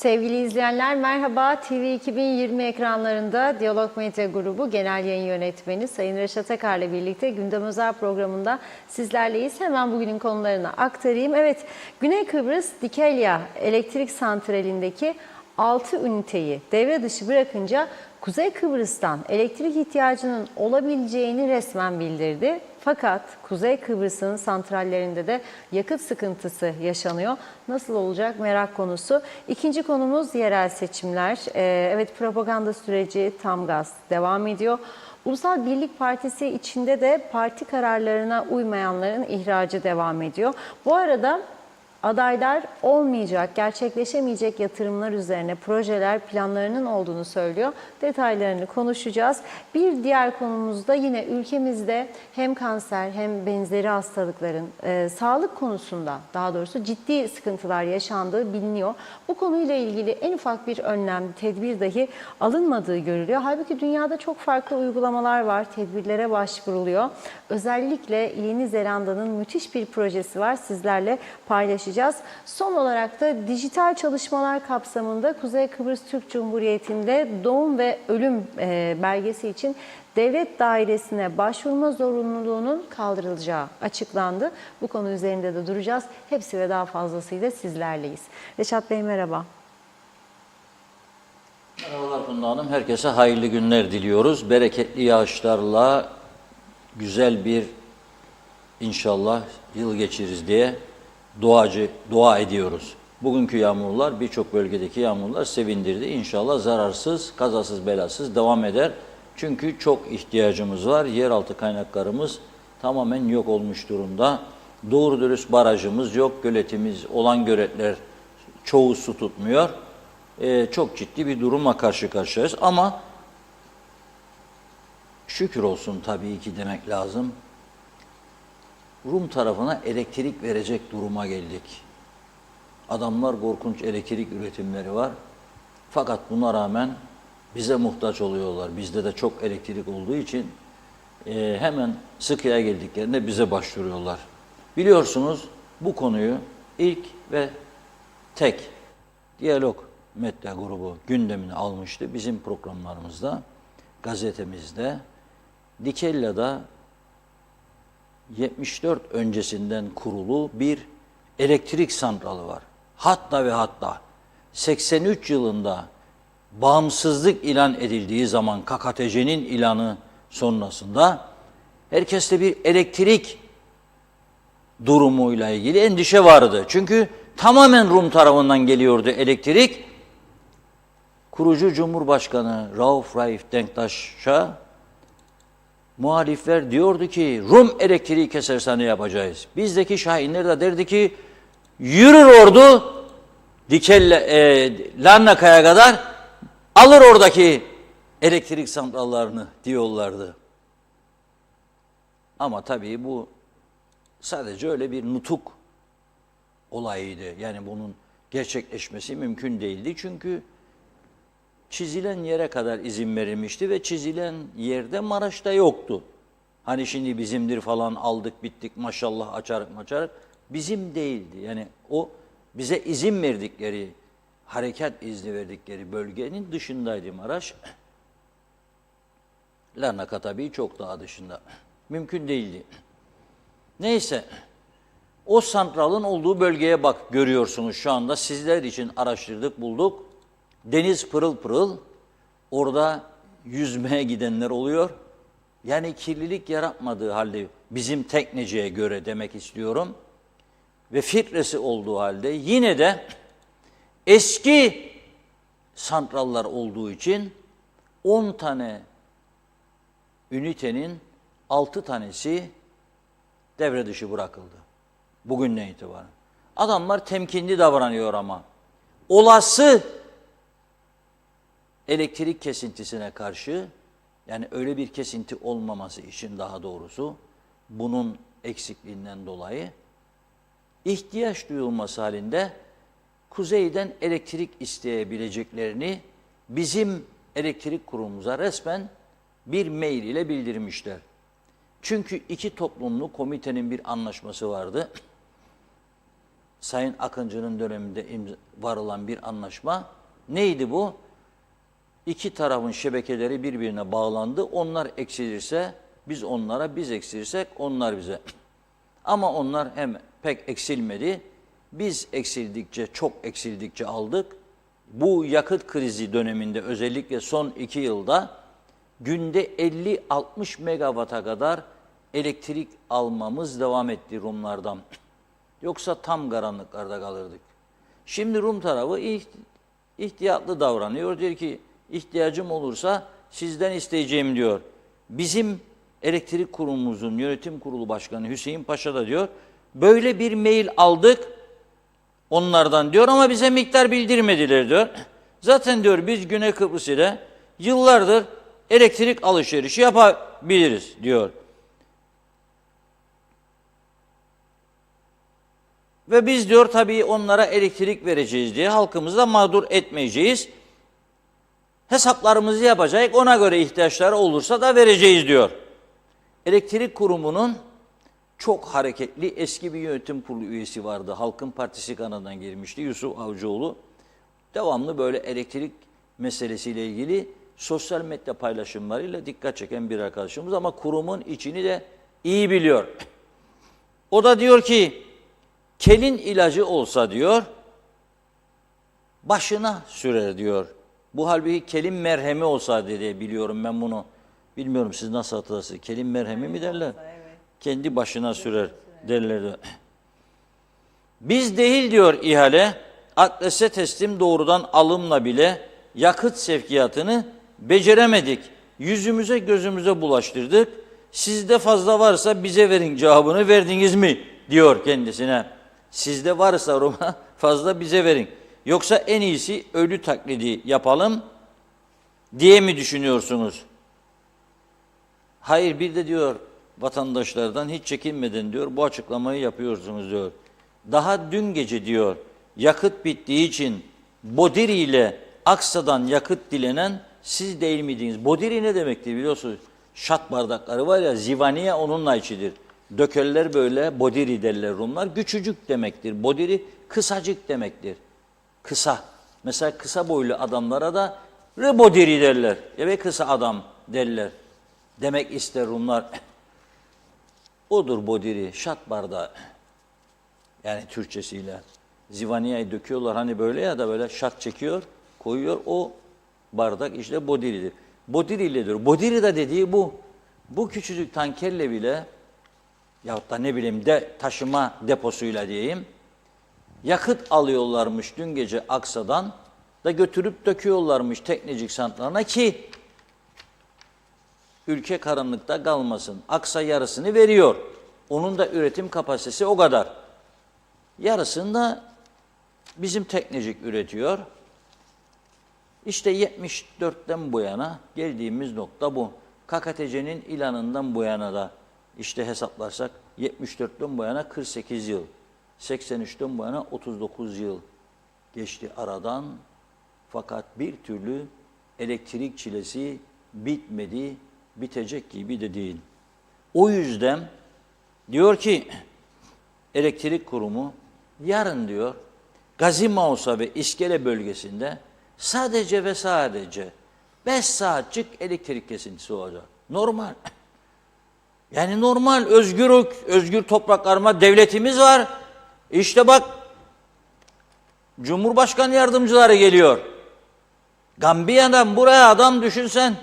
Sevgili izleyenler merhaba. TV 2020 ekranlarında Diyalog Medya Grubu Genel Yayın Yönetmeni Sayın Reşat Akar'la birlikte Gündem Özel programında sizlerleyiz. Hemen bugünün konularını aktarayım. Evet, Güney Kıbrıs Dikilya Elektrik Santrali'ndeki 6 üniteyi devre dışı bırakınca Kuzey Kıbrıs'tan elektrik ihtiyacının olabileceğini resmen bildirdi. Fakat Kuzey Kıbrıs'ın santrallerinde de yakıt sıkıntısı yaşanıyor. Nasıl olacak merak konusu. İkinci konumuz yerel seçimler. Evet, propaganda süreci tam gaz devam ediyor. Ulusal Birlik Partisi içinde de parti kararlarına uymayanların ihracı devam ediyor. Bu arada adaylar olmayacak, gerçekleşemeyecek yatırımlar üzerine projeler, planlarının olduğunu söylüyor. Detaylarını konuşacağız. Bir diğer konumuz da yine ülkemizde hem kanser hem benzeri hastalıkların sağlık konusunda daha doğrusu ciddi sıkıntılar yaşandığı biliniyor. Bu konuyla ilgili en ufak bir önlem, tedbir dahi alınmadığı görülüyor. Halbuki dünyada çok farklı uygulamalar var, tedbirlere başvuruluyor. Özellikle Yeni Zelanda'nın müthiş bir projesi var, sizlerle paylaşacağız. Son olarak da dijital çalışmalar kapsamında Kuzey Kıbrıs Türk Cumhuriyeti'nde doğum ve ölüm belgesi için devlet dairesine başvurma zorunluluğunun kaldırılacağı açıklandı. Bu konu üzerinde de duracağız. Hepsi ve daha fazlasıyla sizlerleyiz. Reşat Bey merhaba. Merhabalar Funda Hanım. Herkese hayırlı günler diliyoruz. Bereketli yağışlarla güzel bir inşallah yıl geçiririz diye dua ediyoruz. Bugünkü yağmurlar, birçok bölgedeki yağmurlar sevindirdi. İnşallah zararsız, kazasız, belasız devam eder. Çünkü çok ihtiyacımız var. Yeraltı kaynaklarımız tamamen yok olmuş durumda. Doğru dürüst barajımız yok. Göletimiz, olan göletler çoğu su tutmuyor. Çok ciddi bir durumla karşı karşıyayız. Ama şükür olsun tabii ki demek lazım. Rum tarafına elektrik verecek duruma geldik. Adamlar korkunç elektrik üretimleri var. Fakat buna rağmen bize muhtaç oluyorlar. Bizde de çok elektrik olduğu için hemen sıkıya geldiklerinde bize başvuruyorlar. Biliyorsunuz bu konuyu ilk ve tek Diyalog Medya Grubu gündemine almıştı. Bizim programlarımızda, gazetemizde, Dikelya'da 74 öncesinden kurulu bir elektrik santralı var. Hatta 83 yılında bağımsızlık ilan edildiği zaman KKTC'nin ilanı sonrasında herkeste bir elektrik durumuyla ilgili endişe vardı. Çünkü tamamen Rum tarafından geliyordu elektrik. Kurucu Cumhurbaşkanı Rauf Denktaş'a muhalifler diyordu ki Rum elektriği keserse ne yapacağız? Bizdeki şahinler de derdi ki yürür ordu Larnaka'ya kadar alır oradaki elektrik santrallarını diyorlardı. Ama tabii bu sadece öyle bir nutuk olayıydı. Yani bunun gerçekleşmesi mümkün değildi. Çünkü çizilen yere kadar izin verilmişti ve çizilen yerde Maraş'ta yoktu. Hani şimdi bizimdir falan aldık bittik maşallah açarık bizim değildi. Yani o bize izin verdikleri, harekat izni verdikleri bölgenin dışındaydı Maraş. Larnaka tabii çok daha dışında. Mümkün değildi. Neyse o santralın olduğu bölgeye bak görüyorsunuz şu anda. Sizler için araştırdık bulduk. Deniz pırıl pırıl, orada yüzmeye gidenler oluyor. Yani kirlilik yaratmadığı halde bizim tekneciye göre demek istiyorum. Ve filtresi olduğu halde yine de eski santrallar olduğu için 10 tane ünitenin 6 tanesi devre dışı bırakıldı. Bugünden itibaren. Adamlar temkinli davranıyor ama olası elektrik kesintisine karşı, yani öyle bir kesinti olmaması için daha doğrusu bunun eksikliğinden dolayı ihtiyaç duyulması halinde kuzeyden elektrik isteyebileceklerini bizim elektrik kurumumuza resmen bir mail ile bildirmişler. Çünkü iki toplumlu komitenin bir anlaşması vardı. Sayın Akıncı'nın döneminde varılan bir anlaşma. Neydi bu? İki tarafın şebekeleri birbirine bağlandı. Onlar eksilirse biz onlara, biz eksilirsek onlar bize. Ama onlar hem pek eksilmedi. Biz eksildikçe, çok eksildikçe aldık. Bu yakıt krizi döneminde özellikle son 2 yılda günde 50-60 megawata kadar elektrik almamız devam etti Rumlardan. Yoksa tam karanlıklarda kalırdık. Şimdi Rum tarafı ihtiyatlı davranıyor. Diyor ki ihtiyacım olursa sizden isteyeceğim diyor. Bizim elektrik kurumumuzun yönetim kurulu başkanı Hüseyin Paşa da diyor böyle bir mail aldık onlardan diyor ama bize miktar bildirmediler diyor. Zaten diyor biz Güney Kıbrıs ile yıllardır elektrik alışverişi yapabiliriz diyor. Ve biz diyor tabii onlara elektrik vereceğiz diye halkımızı da mağdur etmeyeceğiz. Hesaplarımızı yapacağız. Ona göre ihtiyaçları olursa da vereceğiz diyor. Elektrik kurumunun çok hareketli eski bir yönetim kurulu üyesi vardı. Halkın Partisi kanadından girmişti Yusuf Avcıoğlu. Devamlı böyle elektrik meselesiyle ilgili sosyal medya paylaşımlarıyla dikkat çeken bir arkadaşımız ama kurumun içini de iyi biliyor. O da diyor ki kelin ilacı olsa diyor başına sürer diyor. Bu halbuki kelin merhemi olsa diye biliyorum ben bunu. Bilmiyorum siz nasıl hatırlarsınız? Kelin merhemi mi derler? Kendi başına sürer derler. Biz değil diyor ihale, adrese teslim doğrudan alımla bile yakıt sevkiyatını beceremedik. Yüzümüze gözümüze bulaştırdık. Sizde fazla varsa bize verin cevabını verdiniz mi diyor kendisine. Sizde varsa Roma fazla bize verin. Yoksa en iyisi ölü taklidi yapalım diye mi düşünüyorsunuz? Hayır bir de diyor vatandaşlardan hiç çekinmeden diyor bu açıklamayı yapıyorsunuz diyor. Daha dün gece diyor yakıt bittiği için Bodiri ile Aksa'dan yakıt dilenen siz değil miydiniz? Bodiri ne demektir biliyorsunuz? Şat bardakları var ya zivaniye onunla içidir. Dökerler böyle Bodiri derler Rumlar. Küçücük demektir. Bodiri kısacık demektir. Kısa. Mesela kısa boylu adamlara da Bodiri derler. Ve kısa adam derler. Demek ister Rumlar. Odur Bodiri, şat bardağı. Yani Türkçesiyle. Zivaniyayı döküyorlar hani böyle ya da böyle şat çekiyor, koyuyor. O bardak işte Bodiri'dir. Bodiri ile diyor. Bodiri de dediği bu. Bu küçücük tankerle bile yahut da ne bileyim taşıma deposuyla diyeyim yakıt alıyorlarmış dün gece Aksa'dan da götürüp döküyorlarmış Teknecik santralına ki ülke karanlıkta kalmasın. Aksa yarısını veriyor. Onun da üretim kapasitesi o kadar. Yarısını da bizim Teknecik üretiyor. İşte 74'ten bu yana geldiğimiz nokta bu. KKTC'nin ilanından bu yana da işte hesaplarsak 74'ten bu yana 48 yıl. 83'ten bu yana 39 yıl geçti aradan. Fakat bir türlü elektrik çilesi bitmedi, bitecek gibi de değil. O yüzden diyor ki elektrik kurumu yarın diyor Gazi Mausa ve İskele bölgesinde sadece ve sadece 5 saatlik elektrik kesintisi olacak. Normal. Yani normal özgür topraklarıma devletimiz var. İşte bak Cumhurbaşkanı yardımcıları geliyor. Gambiya'dan buraya adam düşünsen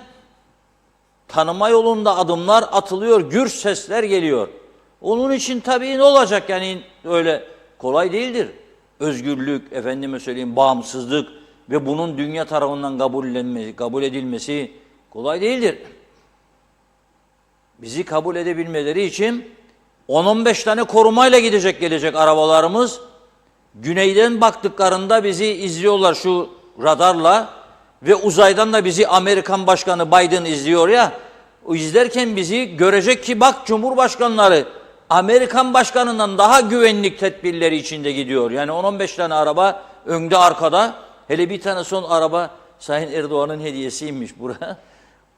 tanıma yolunda adımlar atılıyor, gür sesler geliyor. Onun için tabii ne olacak yani öyle kolay değildir. Özgürlük, efendime söyleyeyim bağımsızlık ve bunun dünya tarafından kabul edilmesi kolay değildir. Bizi kabul edebilmeleri için 10-15 tane korumayla gelecek arabalarımız. Güneyden baktıklarında bizi izliyorlar şu radarla ve uzaydan da bizi Amerikan Başkanı Biden izliyor ya. O izlerken bizi görecek ki bak Cumhurbaşkanları Amerikan Başkanı'ndan daha güvenlik tedbirleri içinde gidiyor. Yani 10-15 tane araba önde arkada. Hele bir tane son araba Sayın Erdoğan'ın hediyesiymiş buraya.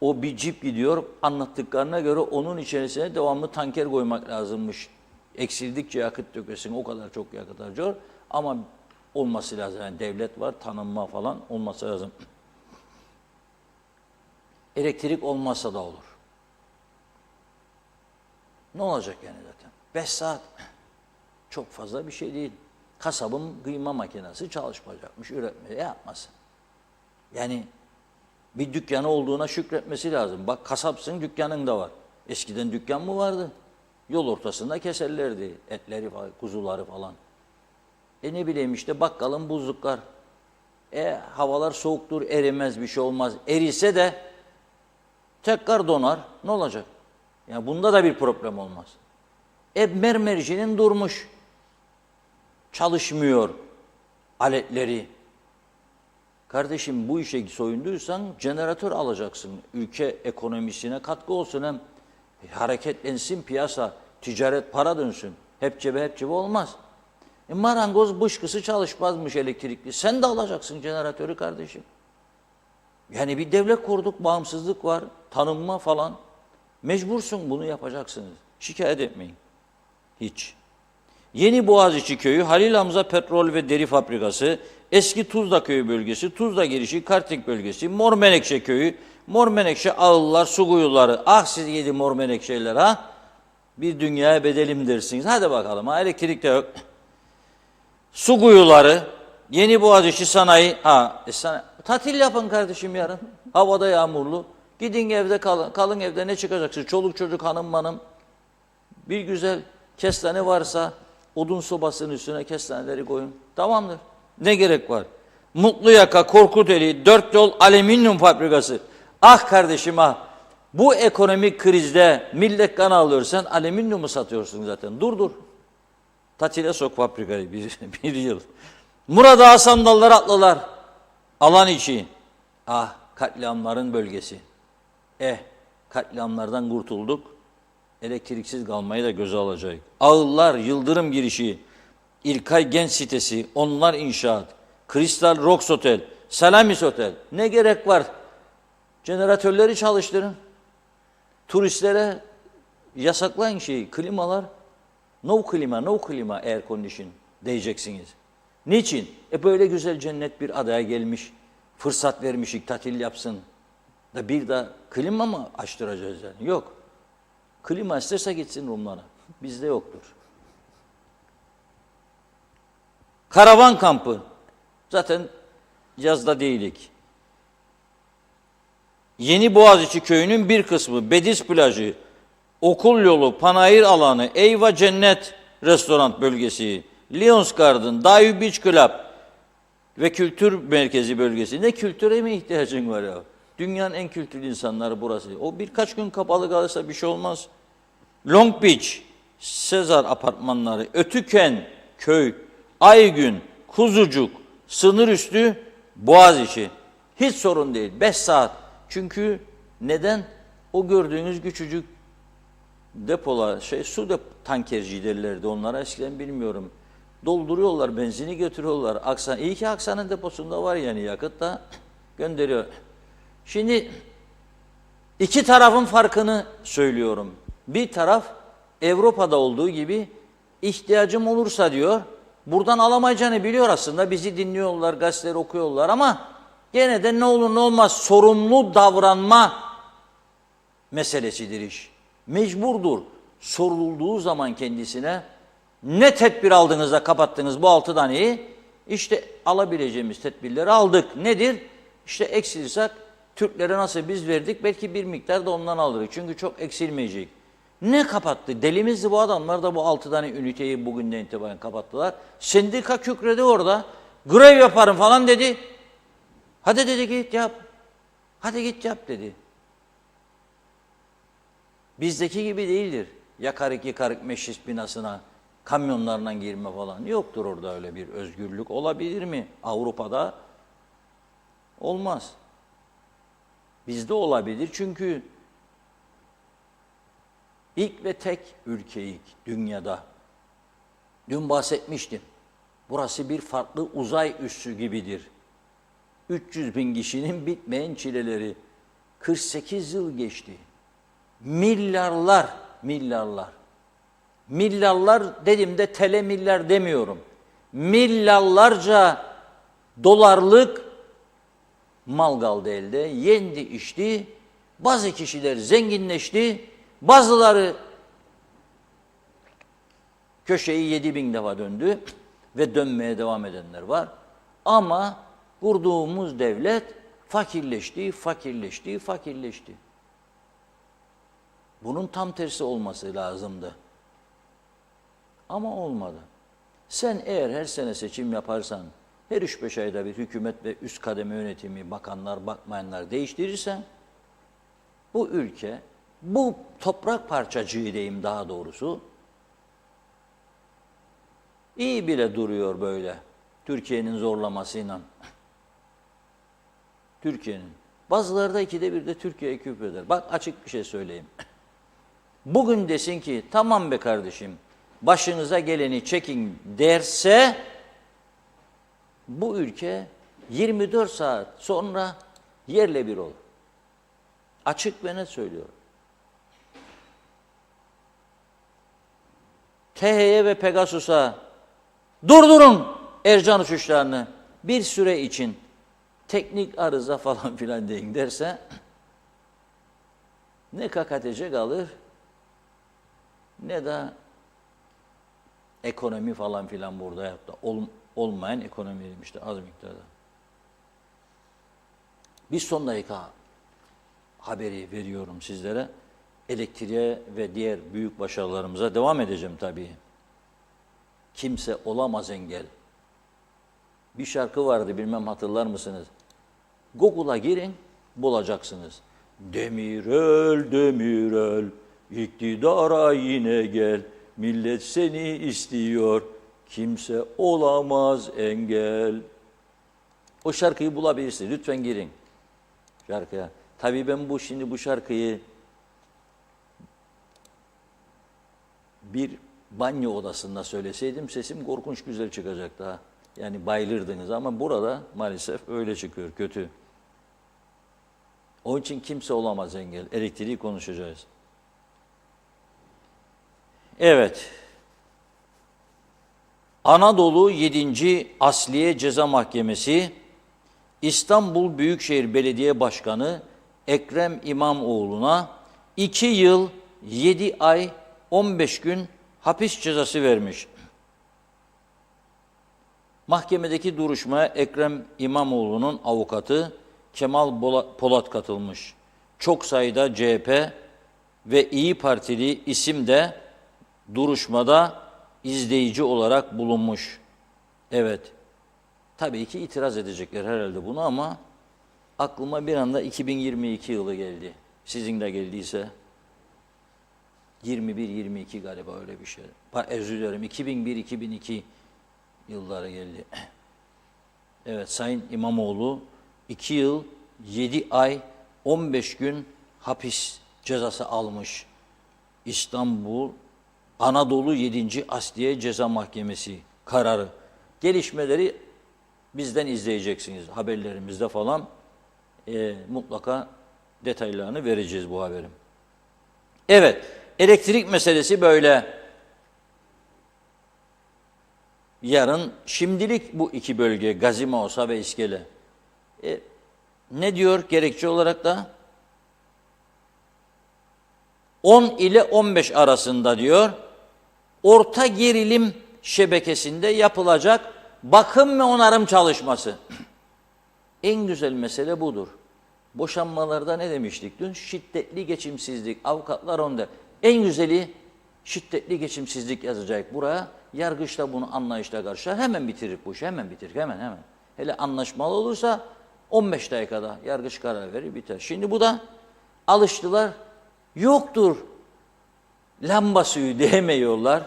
O bir cip gidiyor. Anlattıklarına göre onun içerisine devamlı tanker koymak lazımmış. Eksildikçe yakıt dökesin o kadar çok yakıt harcıyor. Ama olması lazım. Yani devlet var, tanınma falan olması lazım. Elektrik olmazsa da olur. Ne olacak yani zaten? 5 saat çok fazla bir şey değil. Kasabın kıyma makinesi çalışmayacakmış, üretmeye yapmasın. Yani bir dükkanı olduğuna şükretmesi lazım. Bak kasapsın, dükkanın da var. Eskiden dükkan mı vardı? Yol ortasında keserlerdi etleri, kuzuları falan. Ne bileyim işte bakkalın buzluklar. Havalar soğuktur, erimez, bir şey olmaz. Erise de tekrar donar. Ne olacak? Yani bunda da bir problem olmaz. Mermercinin durmuş. Çalışmıyor aletleri. Kardeşim bu işe soyunduysan jeneratör alacaksın. Ülke ekonomisine katkı olsun, hem hareketlensin piyasa, ticaret, para dönsün. Hep cebe olmaz. Marangoz bışkısı çalışmazmış elektrikli. Sen de alacaksın jeneratörü kardeşim. Yani bir devlet kurduk, bağımsızlık var, tanınma falan. Mecbursun, bunu yapacaksınız. Şikayet etmeyin. Hiç. Yeni Boğaziçi Köyü, Halil Hamza Petrol ve Deri Fabrikası, Eski Tuzla Köyü bölgesi, Tuzla Girişi, Kartik bölgesi, Mor Menekşe Köyü, Mor Menekşe ağıllar, su kuyuları. Ah siz yedi Mor Menekşeler ha. Bir dünyaya bedelim dersiniz. Hadi bakalım ha, elektrik de yok. Su kuyuları, Yeni Boğaziçi Sanayi. Tatil yapın kardeşim yarın. Havada yağmurlu. Gidin evde kalın. Kalın evde, ne çıkacaksınız? Çoluk çocuk, hanım manım. Bir güzel kestane varsa odun sobasının üstüne kestaneleri koyun. Tamamdır. Ne gerek var? Mutluyaka, Korkuteli, Dört Yol Alüminyum Fabrikası. Ah kardeşim ah. Bu ekonomik krizde millet kan ağlıyor. Sen alüminyumu satıyorsun zaten. Dur. Tatile sok fabrikayı bir yıl. Murat Ağa Sandallar Atlılar. Alan içi. Ah katliamların bölgesi. Katliamlardan kurtulduk. Elektriksiz kalmayı da göze alacak. Ağıllar, Yıldırım Girişi, İlkay Genç Sitesi, Onlar İnşaat, Kristal Rox Otel, Selamis Otel. Ne gerek var? Jeneratörleri çalıştırın. Turistlere yasaklayın klimalar. No klima, air condition diyeceksiniz. Niçin? Böyle güzel cennet bir adaya gelmiş, fırsat vermişik, tatil yapsın. Da bir de klima mı açtıracağız yani? Yok. Klima isterse gitsin Rumlara. Bizde yoktur. Karavan kampı. Zaten yazda değilik. Yeni Boğaziçi Köyü'nün bir kısmı, Bediz Plajı, Okul Yolu, Panayır Alanı, Eyva Cennet Restoran Bölgesi, Lions Garden, Dayu Beach Club ve Kültür Merkezi Bölgesi. Ne kültüre mi ihtiyacın var ya? Dünyanın en kültürlü insanları burası. O birkaç gün kapalı kalırsa bir şey olmaz. Long Beach, Sezar Apartmanları, Ötüken Köy, Aygün, Kuzucuk, Sınırüstü, Boğaziçi. Hiç sorun değil. 5 saat. Çünkü neden? O gördüğünüz küçücük depolar, su tankerci derlerdi onlara, eskiden bilmiyorum. Dolduruyorlar, benzini götürüyorlar. Aksan, iyi ki Aksan'ın deposunda var yani yakıt da gönderiyor. Şimdi iki tarafın farkını söylüyorum. Bir taraf Avrupa'da olduğu gibi ihtiyacım olursa diyor, buradan alamayacağını biliyor aslında. Bizi dinliyorlar, gazeteleri okuyorlar ama gene de ne olur ne olmaz sorumlu davranma meselesidir iş. Mecburdur. Sorulduğu zaman kendisine ne tedbir aldığınızda kapattınız bu 6 taneyi, işte alabileceğimiz tedbirleri aldık. Nedir? İşte eksilirsek Türklere nasıl biz verdik, belki bir miktar da ondan alırız. Çünkü çok eksilmeyecek. Ne kapattı? Delimizdi bu adamlar da bu 6 tane üniteyi bugünden itibaren kapattılar. Sendika kükredi orada. Grev yaparım falan dedi. Hadi dedi git yap. Hadi git yap dedi. Bizdeki gibi değildir. Yakarık yıkarık meclis binasına kamyonlarla girme falan. Yoktur orada öyle bir özgürlük. Olabilir mi? Avrupa'da olmaz. Bizde olabilir çünkü ilk ve tek ülkeyik dünyada. Dün bahsetmiştim. Burası bir farklı uzay üssü gibidir. 300 bin kişinin bitmeyen çileleri. 48 yıl geçti. Milyarlar dediğimde tele milyar demiyorum. milyarlarca dolarlık mal kaldı elde. Yendi içti. Bazı kişiler zenginleşti. Bazıları köşeyi 7.000 defa döndü ve dönmeye devam edenler var. Ama kurduğumuz devlet fakirleşti, fakirleşti, fakirleşti. Bunun tam tersi olması lazımdı. Ama olmadı. Sen eğer her sene seçim yaparsan, her 3-5 ayda bir hükümet ve üst kademe yönetimi, bakanlar, bakmayanlar değiştirirsen, bu ülke, bu toprak parçacığı diyeyim daha doğrusu, iyi bile duruyor böyle. Türkiye'nin zorlamasıyla. Türkiye'nin. Bazıları da 2'de 1'de Türkiye'ye küfreder. Bak açık bir şey söyleyeyim. Bugün desin ki tamam be kardeşim başınıza geleni çekin derse bu ülke 24 saat sonra yerle bir olur. Açık ve net söylüyorum. THY ve Pegasus'a durdurun Ercan uçuşlarını bir süre için teknik arıza falan filan deyin derse ne KKTC kalır ne de ekonomi falan filan burada yaptı. Olmayan ekonomi işte az miktarda. Bir son dakika haberi veriyorum sizlere. Elektriğe ve diğer büyük başarılarımıza devam edeceğim tabii. Kimse olamaz engel. Bir şarkı vardı bilmem hatırlar mısınız? Google'a girin bulacaksınız. Demirel, Demirel, iktidara yine gel. Millet seni istiyor, kimse olamaz engel. O şarkıyı bulabilirsiniz. Lütfen girin şarkıya. Tabii ben şimdi bu şarkıyı bir banyo odasında söyleseydim sesim korkunç güzel çıkacaktı ha. Yani bayılırdınız ama burada maalesef öyle çıkıyor, kötü. Onun için kimse olamaz engel. Elektriği konuşacağız. Evet. Anadolu 7. Asliye Ceza Mahkemesi İstanbul Büyükşehir Belediye Başkanı Ekrem İmamoğlu'na 2 yıl 7 ay 15 gün hapis cezası vermiş. Mahkemedeki duruşmaya Ekrem İmamoğlu'nun avukatı Kemal Polat katılmış. Çok sayıda CHP ve İyi Partili isim de duruşmada izleyici olarak bulunmuş. Evet, tabii ki itiraz edecekler herhalde bunu ama aklıma bir anda 2022 yılı geldi. Sizin de geldiyse 21-22 galiba öyle bir şey. Özür dilerim 2001-2002 yıllara geldi. Evet, Sayın İmamoğlu 2 yıl 7 ay 15 gün hapis cezası almış. İstanbul Anadolu 7. Asliye Ceza Mahkemesi kararı. Gelişmeleri bizden izleyeceksiniz haberlerimizde falan. Mutlaka detaylarını vereceğiz bu haberin. Evet, elektrik meselesi böyle. Yarın şimdilik bu iki bölge Gazimausa ve İskele. Ne diyor gerekçe olarak da? 10 ile 15 arasında diyor. Orta gerilim şebekesinde yapılacak bakım ve onarım çalışması. En güzel mesele budur. Boşanmalarda ne demiştik dün? Şiddetli geçimsizlik. Avukatlar onda. En güzeli şiddetli geçimsizlik yazacak buraya. Yargıç da bunu anlayışla karşılar. Hemen bitirir bu işi. Hemen bitirir. Hemen. Hele anlaşmalı olursa 15 dakikada yargıç karar verir biter. Şimdi bu da alıştılar. Yoktur. Lamba suyu diyemiyorlar.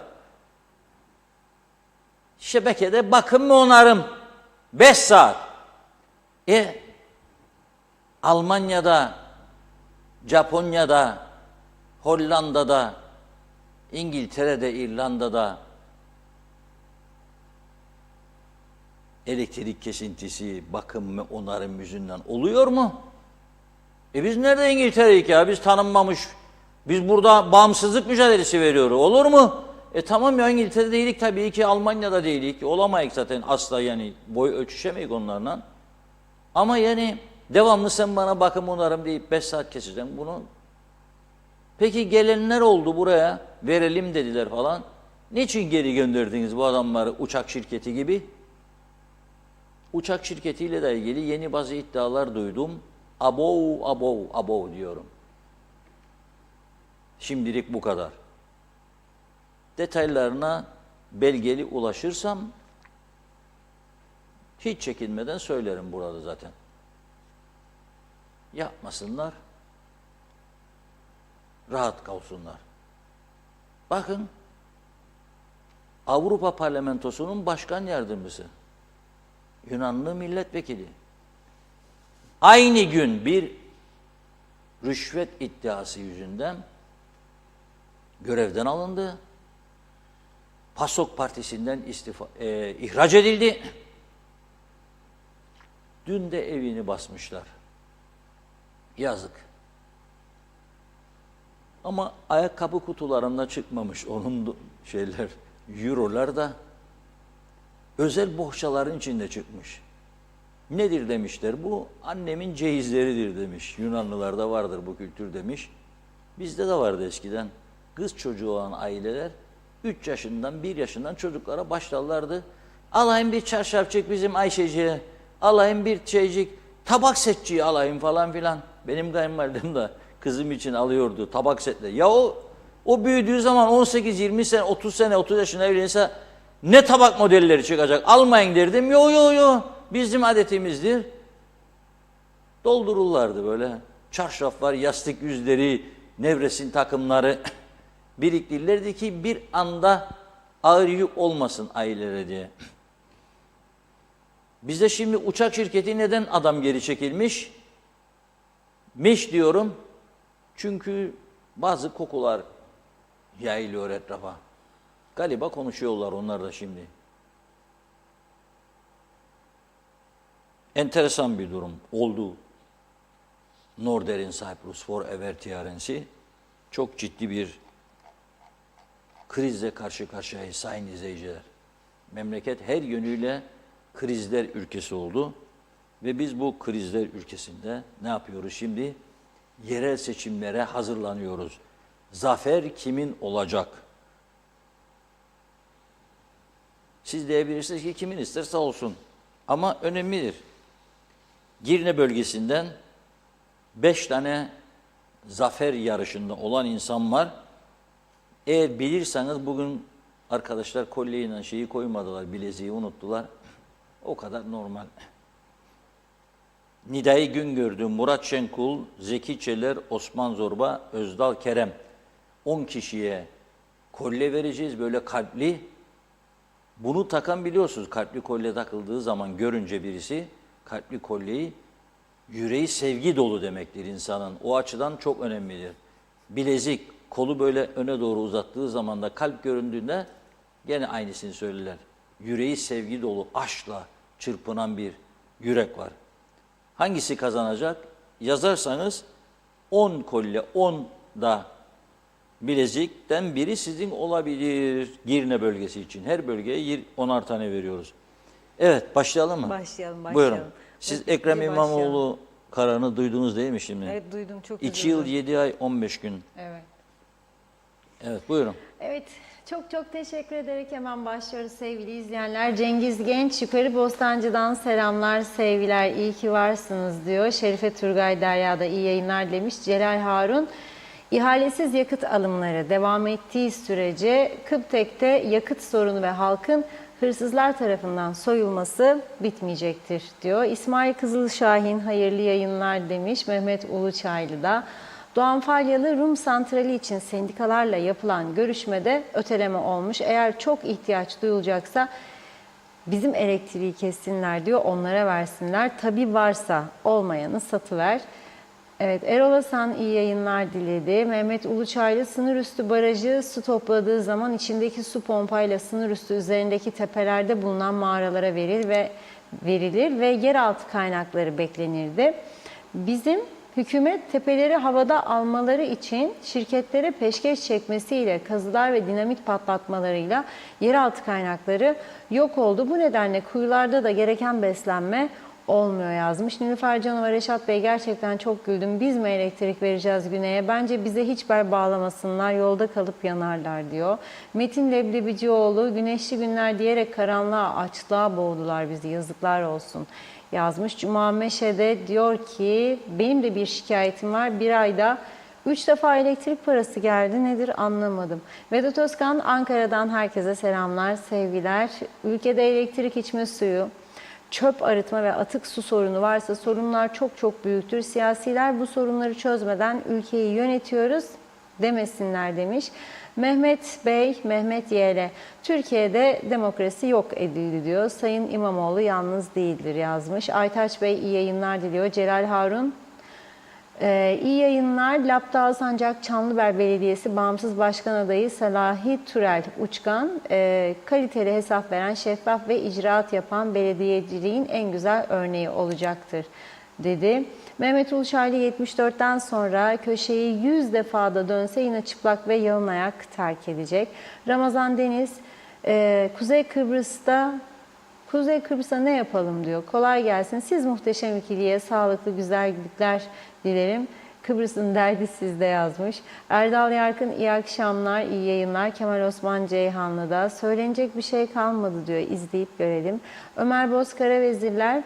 Şebekede bakım ve onarım. 5 saat. Almanya'da, Japonya'da, Hollanda'da, İngiltere'de, İrlanda'da elektrik kesintisi, bakım ve onarım yüzünden oluyor mu? Biz nerede İngiltere'yiz ya? Biz tanınmamış, biz burada bağımsızlık mücadelesi veriyoruz. Olur mu? Tamam ya, İngiltere'de değilik tabii ki, Almanya'da değilik. Olamayız zaten asla, yani boy ölçüşemeyiz onlarla. Ama yani devamlı sen bana bakım onarım deyip 5 saat keseceğim bunu. Peki gelenler oldu buraya, verelim dediler falan. Niçin geri gönderdiniz bu adamları uçak şirketi gibi? Uçak şirketiyle de ilgili yeni bazı iddialar duydum. Abov diyorum. Şimdilik bu kadar. Detaylarına belgeli ulaşırsam hiç çekinmeden söylerim burada zaten. Yapmasınlar, rahat kalsınlar. Bakın, Avrupa Parlamentosu'nun başkan yardımcısı, Yunanlı milletvekili, aynı gün bir rüşvet iddiası yüzünden görevden alındı. PASOK Partisi'nden ihraç edildi. Dün de evini basmışlar. Yazık. Ama ayakkabı kutularında çıkmamış onun şeyler, eurolar da özel bohçaların içinde çıkmış. Nedir demişler, bu annemin cehizleridir demiş. Yunanlılarda vardır bu kültür demiş. Bizde de vardı eskiden. Kız çocuğu olan aileler 3 yaşından 1 yaşından çocuklara başlarlardı. Alayım bir çarşafçık bizim Ayşeciğe, alayım bir şeycik, tabak setçiyi alayım falan filan. Benim kayınvalidem de kızım için alıyordu tabak setleri. Ya o büyüdüğü zaman 18-20 sene, 30 sene, 30 yaşında evlenirse ne tabak modelleri çıkacak? Almayın derdim. Yo, bizim adetimizdir. Doldururlardı böyle. Çarşaflar, yastık yüzleri, nevresim takımları biriktirirlerdi ki bir anda ağır yük olmasın ailelere diye. Bizde şimdi uçak şirketi neden adam geri çekilmiş? Diyorum. Çünkü bazı kokular yayılıyor etrafa. Galiba konuşuyorlar onlar da şimdi. Enteresan bir durum oldu. Northern Cyprus Forever Tiarensi çok ciddi bir krizle karşı karşıyayız sayın izleyiciler. Memleket her yönüyle krizler ülkesi oldu ve biz bu krizler ülkesinde ne yapıyoruz şimdi? Yerel seçimlere hazırlanıyoruz. Zafer kimin olacak? Siz diyebilirsiniz ki kimin isterse olsun. Ama önemlidir. Girne bölgesinden 5 tane zafer yarışında olan insan var. Eğer bilirseniz bugün arkadaşlar kolyeyle şeyi koymadılar, bileziği unuttular. O kadar normal. Nidai Güngördü, Murat Şenkul, Zeki Çeler, Osman Zorba, Özdal Kerem. 10 kişiye kolye vereceğiz böyle kalpli. Bunu takan biliyorsunuz, kalpli kolye takıldığı zaman görünce birisi kalpli kolyeyi, yüreği sevgi dolu demektir insanın. O açıdan çok önemlidir. Bilezik, kolu böyle öne doğru uzattığı zaman da kalp göründüğünde gene aynısını söylerler. Yüreği sevgi dolu, aşkla çırpınan bir yürek var. Hangisi kazanacak? Yazarsanız 10 kolye, 10 da bilezikten biri sizin olabilir Girne bölgesi için. Her bölgeye 10'ar tane veriyoruz. Evet, başlayalım mı? Başlayalım. Buyurun. Siz Ekrem İmamoğlu kararını duydunuz değil mi şimdi? Evet, duydum, çok 2 yıl 7 ay 15 gün. Evet. Evet, buyurun. Evet, çok teşekkür ederek hemen başlıyoruz sevgili izleyenler. Cengiz Genç, Yukarı Bostancı'dan selamlar, sevgiler, iyi ki varsınız diyor. Şerife Turgay Derya'da iyi yayınlar demiş. Celal Harun, ihalesiz yakıt alımları devam ettiği sürece Kıptek'te yakıt sorunu ve halkın hırsızlar tarafından soyulması bitmeyecektir diyor. İsmail Kızılşahin, hayırlı yayınlar demiş. Mehmet Uluçaylı da. Doğan Falyalı, Rum santrali için sendikalarla yapılan görüşmede öteleme olmuş. Eğer çok ihtiyaç duyulacaksa bizim elektriği kessinler diyor, onlara versinler. Tabii varsa, olmayanı satıver. Evet, Erol Hasan iyi yayınlar diledi. Mehmet Uluçaylı, sınır üstü barajı su topladığı zaman içindeki su pompayla sınır üstü üzerindeki tepelerde bulunan mağaralara verilir ve yeraltı kaynakları beklenirdi. Bizim Hükümet tepeleri havada almaları için şirketlere peşkeş çekmesiyle, kazılar ve dinamit patlatmalarıyla yeraltı kaynakları yok oldu. Bu nedenle kuyularda da gereken beslenme olmuyor yazmış. Nilüfer Canova ve Reşat Bey, gerçekten çok güldüm. Biz mi elektrik vereceğiz güneye? Bence bize hiç bağlamasınlar, yolda kalıp yanarlar diyor. Metin Leblebicioğlu, güneşli günler diyerek karanlığa, açlığa boğdular bizi, yazıklar olsun yazmış. Cuma Meşe'de diyor ki, benim de bir şikayetim var. Bir ayda 3 defa elektrik parası geldi. Nedir anlamadım. Vedat Özkan, Ankara'dan herkese selamlar, sevgiler. Ülkede elektrik, içme suyu, çöp arıtma ve atık su sorunu varsa sorunlar çok çok büyüktür. Siyasiler bu sorunları çözmeden ülkeyi yönetiyoruz demesinler demiş. Mehmet Bey, Mehmet Yeğle, Türkiye'de demokrasi yok edildi diyor. Sayın İmamoğlu yalnız değildir yazmış. Aytaç Bey iyi yayınlar diliyor. Celal Harun, iyi yayınlar. Lapta Alsancak Çamlıber Belediyesi Bağımsız Başkan Adayı Salahi Türel Uçkan, kaliteli hesap veren, şeffaf ve icraat yapan belediyeciliğin en güzel örneği olacaktır dedi. Mehmet Uluşaylı, 74'ten sonra köşeyi 100 defa da dönse yine çıplak ve yalın ayak terk edecek. Ramazan Deniz, Kuzey Kıbrıs'a ne yapalım diyor. Kolay gelsin. Siz muhteşem ikiliye sağlıklı güzellikler dilerim. Kıbrıs'ın derdi sizde yazmış. Erdal Yarkın, iyi akşamlar, iyi yayınlar. Kemal Osman Ceyhanlı'da söylenecek bir şey kalmadı diyor. İzleyip görelim. Ömer Bozkara, vezirler,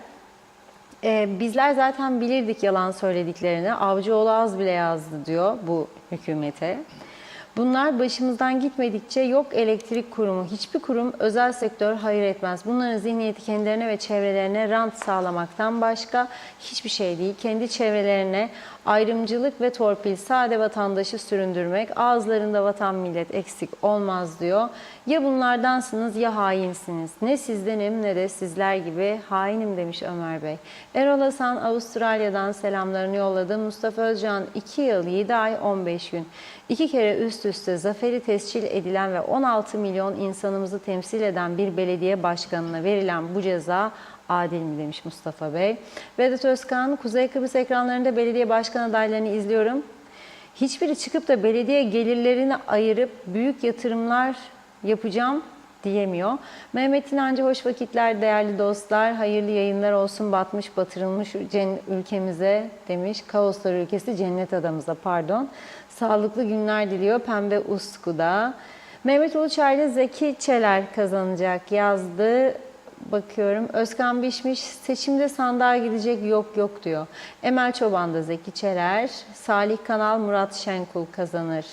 bizler zaten bilirdik yalan söylediklerini. Avcıoğlu az bile yazdı diyor bu hükümete. Bunlar başımızdan gitmedikçe yok elektrik kurumu, hiçbir kurum, özel sektör hayır etmez. Bunların zihniyeti kendilerine ve çevrelerine rant sağlamaktan başka hiçbir şey değil. Kendi çevrelerine ayrımcılık ve torpil, sade vatandaşı süründürmek, ağızlarında vatan millet eksik olmaz diyor. Ya bunlardansınız ya hainsiniz. Ne sizdenim ne de sizler gibi hainim demiş Ömer Bey. Erol Hasan, Avustralya'dan selamlarını yolladı. Mustafa Özcan, 2 yıl 7 ay 15 gün. 2 kere üst üste zaferi tescil edilen ve 16 milyon insanımızı temsil eden bir belediye başkanına verilen bu ceza adil mi demiş Mustafa Bey. Vedat Özkan, Kuzey Kıbrıs ekranlarında belediye başkan adaylarını izliyorum. Hiçbiri çıkıp da belediye gelirlerini ayırıp büyük yatırımlar yapacağım diyemiyor. Mehmet İnancı, hoş vakitler değerli dostlar. Hayırlı yayınlar olsun batmış batırılmış ülkemize demiş. Kaoslar ülkesi cennet adamıza pardon. Sağlıklı günler diliyor Pembe Usku'da. Mehmet Uluçaylı, Zeki Çeler kazanacak yazdı. Bakıyorum. Özkan Bişmiş, seçimde sandığa gidecek yok diyor. Emel Çoban da Zeki Çeler. Salih Kanal, Murat Şenkul kazanır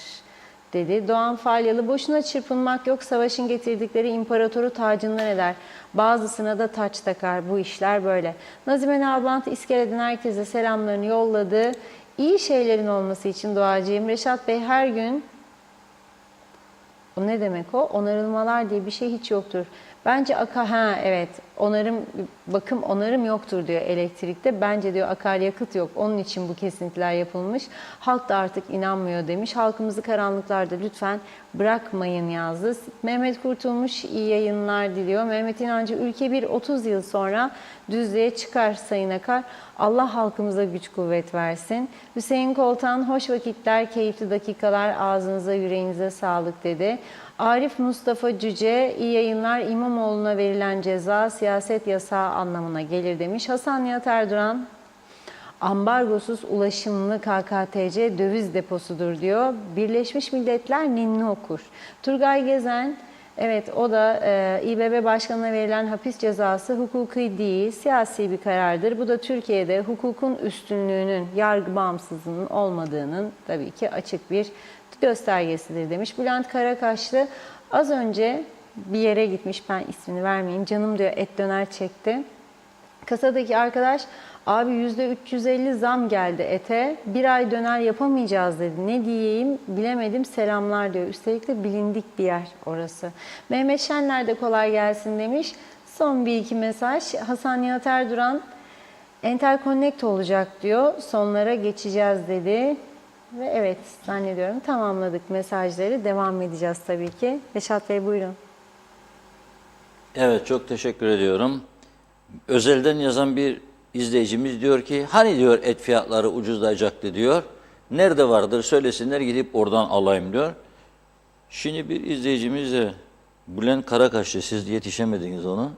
dedi. Doğan Falyalı, boşuna çırpınmak yok, savaşın getirdikleri imparatoru tacından eder. Bazısına da taç takar. Bu işler böyle. Nazime Nalbant, İskele'den herkese selamlarını yolladı. İyi şeylerin olması için duacıyım. Reşat Bey, her gün, o ne demek o? Onarılmalar diye bir şey hiç yoktur. Bence evet, bakım onarım yoktur diyor elektrikte. Bence diyor akaryakıt yok. Onun için bu kesintiler yapılmış. Halk da artık inanmıyor demiş. Halkımızı karanlıklarda lütfen bırakmayın yazdı. Mehmet Kurtulmuş, iyi yayınlar diliyor. Mehmet İnancı, ülke bir 30 yıl sonra düzlüğe çıkar Sayın Akar. Allah halkımıza güç kuvvet versin. Hüseyin Koltan, hoş vakitler, keyifli dakikalar, ağzınıza yüreğinize sağlık dedi. Arif Mustafa Cüce, iyi yayınlar, İmamoğlu'na verilen ceza siyaset yasağı anlamına gelir demiş. Hasan Nihat Erduran, ambargosuz ulaşımlı KKTC döviz deposudur diyor. Birleşmiş Milletler ninni okur. Turgay Gezen, evet o da İBB Başkanı'na verilen hapis cezası hukuki değil, siyasi bir karardır. Bu da Türkiye'de hukukun üstünlüğünün, yargı bağımsızlığının olmadığının tabii ki açık bir göstergesidir demiş. Bülent Karakaşlı, az önce bir yere gitmiş, ben ismini vermeyeyim. Canım diyor et döner çekti. Kasadaki arkadaş, abi %350 zam geldi ete. Bir ay döner yapamayacağız dedi. Ne diyeyim bilemedim, selamlar diyor. Üstelik de bilindik bir yer orası. Mehmet Şenler de kolay gelsin demiş. Son bir iki mesaj. Hasan Nihat Erduran, Interconnect olacak diyor. Sonlara geçeceğiz dedi. Ve evet, zannediyorum tamamladık mesajları. Devam edeceğiz tabii ki. Reşat Bey buyurun. Evet, çok teşekkür ediyorum. Özelden yazan bir izleyicimiz diyor ki hani diyor et fiyatları ucuzlayacaktı diyor. Nerede vardır söylesinler gidip oradan alayım diyor. Şimdi bir izleyicimiz de Bülent Karakaşlı, siz yetişemediniz ona.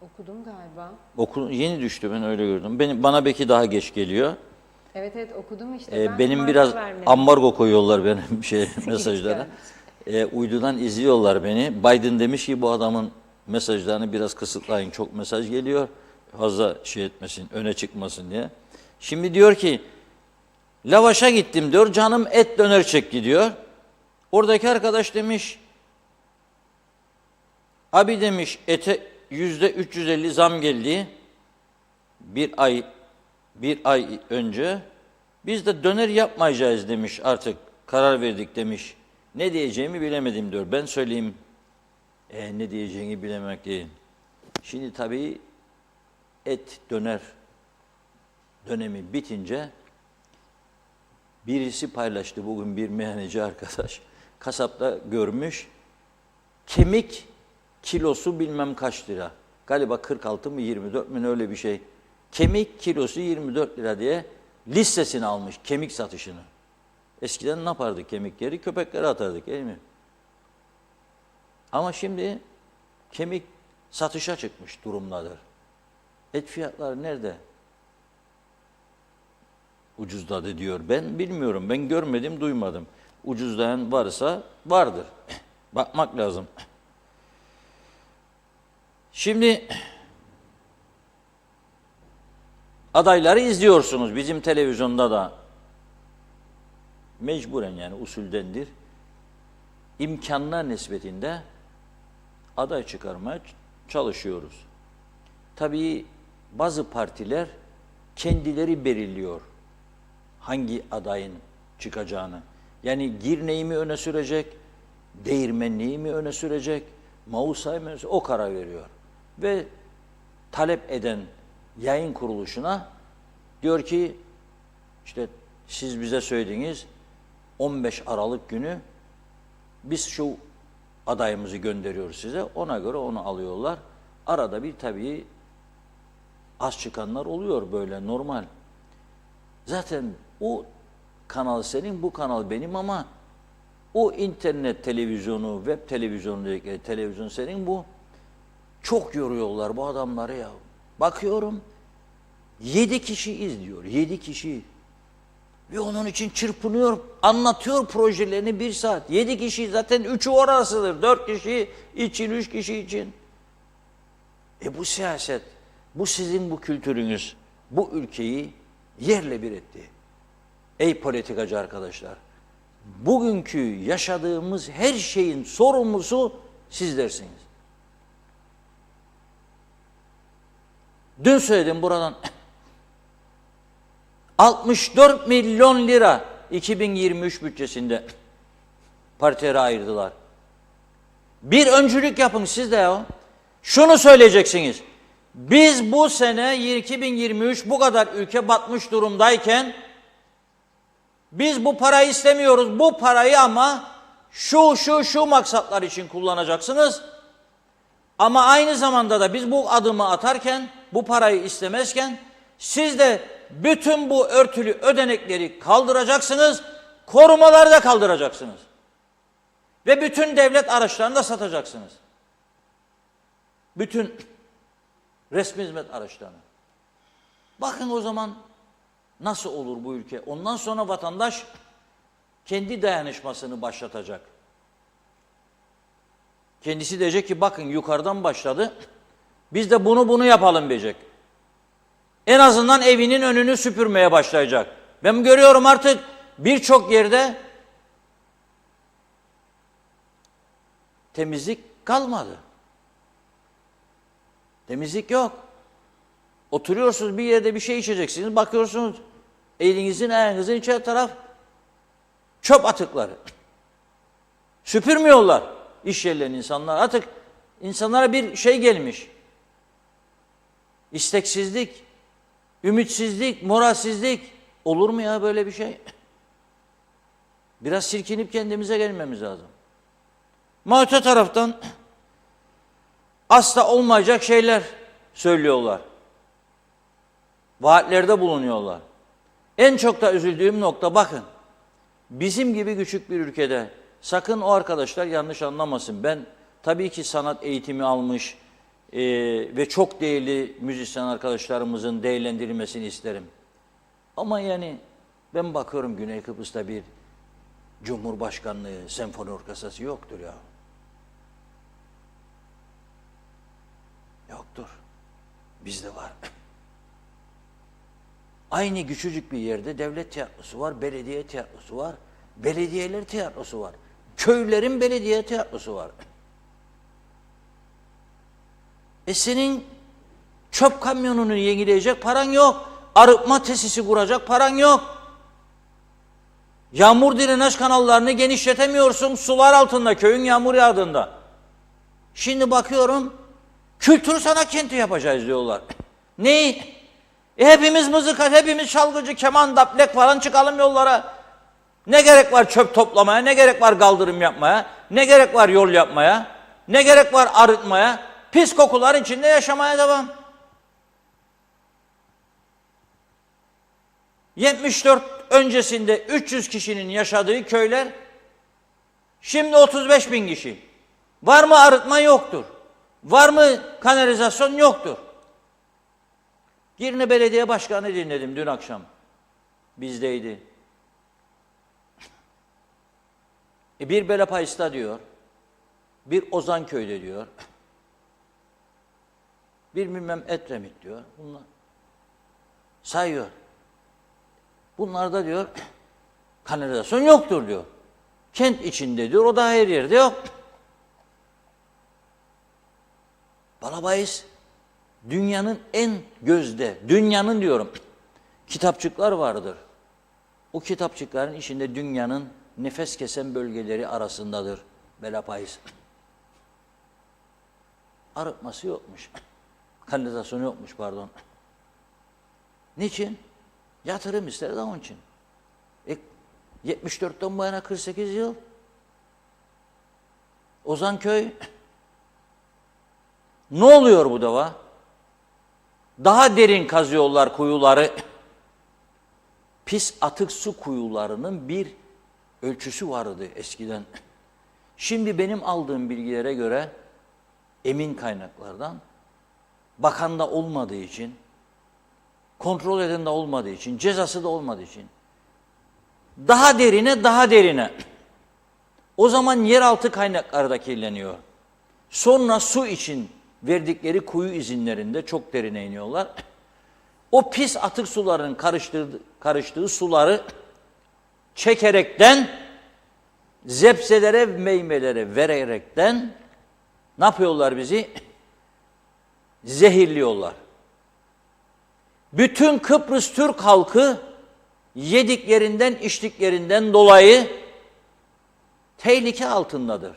Okudum galiba. Yeni düştü, ben öyle gördüm. Bana belki daha geç geliyor. Evet evet okudum işte. Benim marka biraz vermedim. ambargo koyuyorlar benim mesajlara. gelmiş. Uydudan izliyorlar beni. Biden demiş ki bu adamın mesajlarını biraz kısıtlayın. Çok mesaj geliyor. Fazla şey etmesin, öne çıkmasın diye. Şimdi diyor ki lavaşa gittim diyor. Canım et döner çekti diyor. Oradaki arkadaş demiş abi demiş ete %350 zam geldi. Bir ay önce biz de döner yapmayacağız demiş, artık karar verdik demiş. Ne diyeceğimi bilemedim diyor. Ben söyleyeyim. Ne diyeceğini bilemek değil. Şimdi tabii et döner dönemi bitince birisi paylaştı bugün, bir meyhaneci arkadaş. Kasapta görmüş. Kemik kilosu bilmem kaç lira. Galiba 46 mı 24 mi öyle bir şey. Kemik kilosu 24 lira diye listesini almış, kemik satışını. Eskiden ne yapardık kemikleri? Köpeklere atardık değil mi? Ama şimdi kemik satışa çıkmış durumdadır. Et fiyatları nerede ucuzladı diyor. Ben bilmiyorum, ben görmedim, duymadım. Ucuzlayan varsa vardır. Bakmak lazım. Şimdi adayları izliyorsunuz. Bizim televizyonda da mecburen, yani usuldendir, İmkanlar nispetinde aday çıkarmaya çalışıyoruz. Tabii bazı partiler kendileri belirliyor hangi adayın çıkacağını. Yani Girne'yi mi öne sürecek, Değirmenli'yi mi öne sürecek, Mausa'yı mı öne sürecek, o karar veriyor. Ve talep eden yayın kuruluşuna diyor ki işte siz bize söylediniz 15 Aralık günü biz şu adayımızı gönderiyoruz size, ona göre onu alıyorlar. Arada bir tabii az çıkanlar oluyor, böyle normal. Zaten o kanal senin, bu kanal benim, ama o internet televizyonu, web televizyonu dedikleri televizyon senin, bu. Çok yoruyorlar bu adamları ya. Bakıyorum 7 kişi izliyor, 7 kişi. Ve onun için çırpınıyor, anlatıyor projelerini 1 saat. 7 kişi, zaten 3'ü orasıdır. 4 kişi için, 3 kişi için. Bu siyaset, bu sizin bu kültürünüz, bu ülkeyi yerle bir etti. Ey politikacı arkadaşlar, bugünkü yaşadığımız her şeyin sorumlusu sizlersiniz. Dün söyledim buradan. 64 milyon lira 2023 bütçesinde partilere ayırdılar. Bir öncülük yapın siz de ya. Şunu söyleyeceksiniz. Biz bu sene 2023 bu kadar ülke batmış durumdayken biz bu parayı istemiyoruz. Bu parayı ama şu maksatlar için kullanacaksınız. Ama aynı zamanda da biz bu adımı atarken, bu parayı istemezken siz de bütün bu örtülü ödenekleri kaldıracaksınız, korumaları da kaldıracaksınız. Ve bütün devlet araçlarını da satacaksınız. Bütün resmi hizmet araçlarını. Bakın o zaman nasıl olur bu ülke? Ondan sonra vatandaş kendi dayanışmasını başlatacak. Kendisi diyecek ki bakın yukarıdan başladı, biz de bunu yapalım diyecek. En azından evinin önünü süpürmeye başlayacak. Ben görüyorum artık birçok yerde temizlik kalmadı. Temizlik yok. Oturuyorsunuz bir yerde, bir şey içeceksiniz, bakıyorsunuz elinizin ayağınızın içeri taraf çöp atıkları. Süpürmüyorlar iş yerlerinin insanlar. Artık insanlara bir şey gelmiş. İsteksizlik, ümitsizlik, moralsizlik. Olur mu ya böyle bir şey? Biraz silkinip kendimize gelmemiz lazım. Ama öte taraftan asla olmayacak şeyler söylüyorlar. vaatlerde bulunuyorlar. En çok da üzüldüğüm nokta bakın. Bizim gibi küçük bir ülkede sakın o arkadaşlar yanlış anlamasın. Ben tabii ki sanat eğitimi almış ve çok değerli müzisyen arkadaşlarımızın değerlendirilmesini isterim. Ama yani ben bakıyorum Güney Kıbrıs'ta bir Cumhurbaşkanlığı senfoni orkestrası yoktur ya. Yoktur. Bizde var. Aynı küçücük bir yerde devlet tiyatrosu var, belediye tiyatrosu var, belediyeler tiyatrosu var. Köylerin belediye tiyatrosu var. Senin çöp kamyonunu yenileyecek paran yok. Arıtma tesisi kuracak paran yok. Yağmur drenaj kanallarını genişletemiyorsun sular altında, köyün yağmur yağdığında. Şimdi bakıyorum, kültür sanat kenti yapacağız diyorlar. Neyi? Hepimiz mızıka, hepimiz çalgıcı, keman, daplek falan çıkalım yollara. Ne gerek var çöp toplamaya, ne gerek var kaldırım yapmaya, ne gerek var yol yapmaya, ne gerek var arıtmaya, pis kokuların içinde yaşamaya devam. 74 öncesinde 300 kişinin yaşadığı köyler, şimdi 35 bin kişi. Var mı arıtma? Yoktur. Var mı kanalizasyon? Yoktur. Girne Belediye Başkanı dinledim dün akşam. Bizdeydi. Bir Belepayis'ta diyor, bir Ozanköy'de diyor, bir bilmem Edremit diyor. Bunlar sayıyor. Bunlarda diyor kanalizasyon yoktur diyor. Kent içinde diyor, o da her yerde yok. Balapayis dünyanın en gözde, dünyanın diyorum, kitapçıklar vardır. O kitapçıkların içinde dünyanın nefes kesen bölgeleri arasındadır Balapayis. Arıtması yokmuş. Kanalizasyonu yokmuş pardon. Niçin? Yatırım ister de onun için. 74'ten bu yana 48 yıl. Ozanköy. Ne oluyor bu dava? Daha derin kazıyorlar kuyuları. Pis atık su kuyularının bir ölçüsü vardı eskiden. Şimdi benim aldığım bilgilere göre emin kaynaklardan, bakanda olmadığı için, kontrol eden de olmadığı için, cezası da olmadığı için daha derine o zaman yeraltı kaynakları da kirleniyor. Sonra su için verdikleri kuyu izinlerinde çok derine iniyorlar. O pis atık suların karıştığı suları çekerekten, zepselere, meymelere vererekten ne yapıyorlar bizi? Zehirliyorlar. Bütün Kıbrıs Türk halkı yediklerinden, içtiklerinden dolayı tehlike altındadır.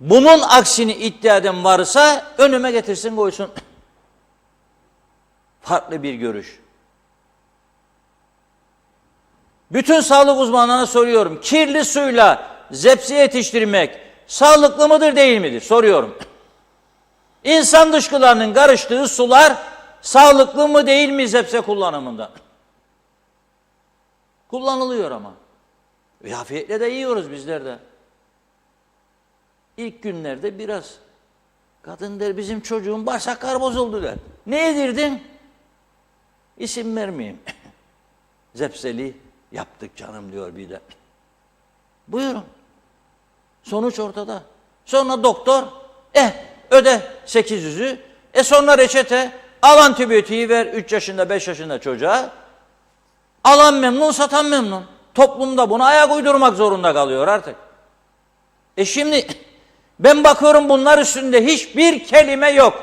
Bunun aksini iddia eden varsa önüme getirsin koysun. Farklı bir görüş. Bütün sağlık uzmanlarına soruyorum. Kirli suyla zepse yetiştirmek sağlıklı mıdır değil midir? Soruyorum. İnsan dışkılarının karıştığı sular sağlıklı mı değil mi zepse kullanımında? Kullanılıyor ama. Afiyetle de yiyoruz bizler de. İlk günlerde biraz kadın der bizim çocuğun bağırsakları bozuldu der. Ne yedirdin? İsim vermeyeyim. Zepseli yaptık canım diyor bir de. Buyurun. Sonuç ortada. Sonra doktor öde 800'ü. Sonra reçete al antibiyotiği ver 3 yaşında 5 yaşında çocuğa. Alan memnun satan memnun. Toplumda buna ayak uydurmak zorunda kalıyor artık. Şimdi ben bakıyorum bunlar üstünde hiçbir kelime yok.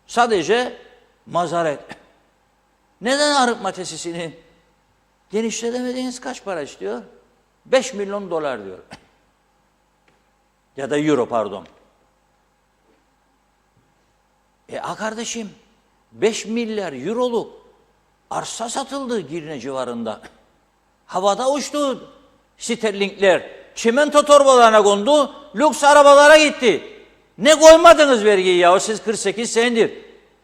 Sadece mazaret. Neden arıtma tesisini genişletemediğiniz kaç para istiyor? 5 milyon dolar diyor. Ya da euro pardon. Kardeşim 5 milyar euroluk arsa satıldı Girne civarında. Havada uçtu sterlinkler. Çimento torbalarına kondu. Lüks arabalara gitti. Ne koymadınız vergiyi ya siz 48 senedir.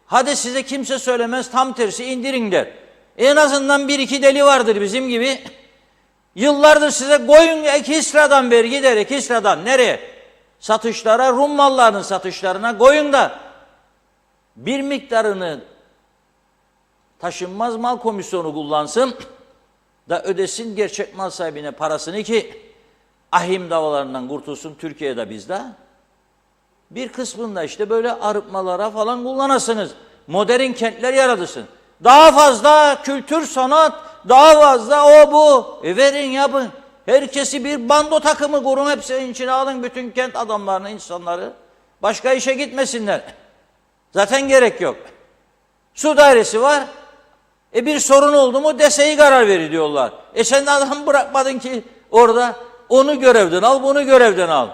Hadi size kimse söylemez, tam tersi indirin der. En azından bir iki deli vardır bizim gibi. Yıllardır size koyun Kisra'dan vergi der. Kisra'dan nereye? Satışlara, Rum mallarının satışlarına koyun da bir miktarını taşınmaz mal komisyonu kullansın da ödesin gerçek mal sahibine parasını ki ahim davalarından kurtulsun Türkiye'de bizde. Bir kısmında işte böyle arıtmalara falan kullanasınız. Modern kentler yaratırsın. Daha fazla kültür, sanat, daha fazla o bu. Verin yapın. Herkesi bir bando takımı kurun, hepsinin içine alın bütün kent adamlarını, insanları. Başka işe gitmesinler. Zaten gerek yok. Su dairesi var. Bir sorun oldu mu DSİ karar verir diyorlar. Sen de adam bırakmadın ki orada onu görevden al, bunu görevden al.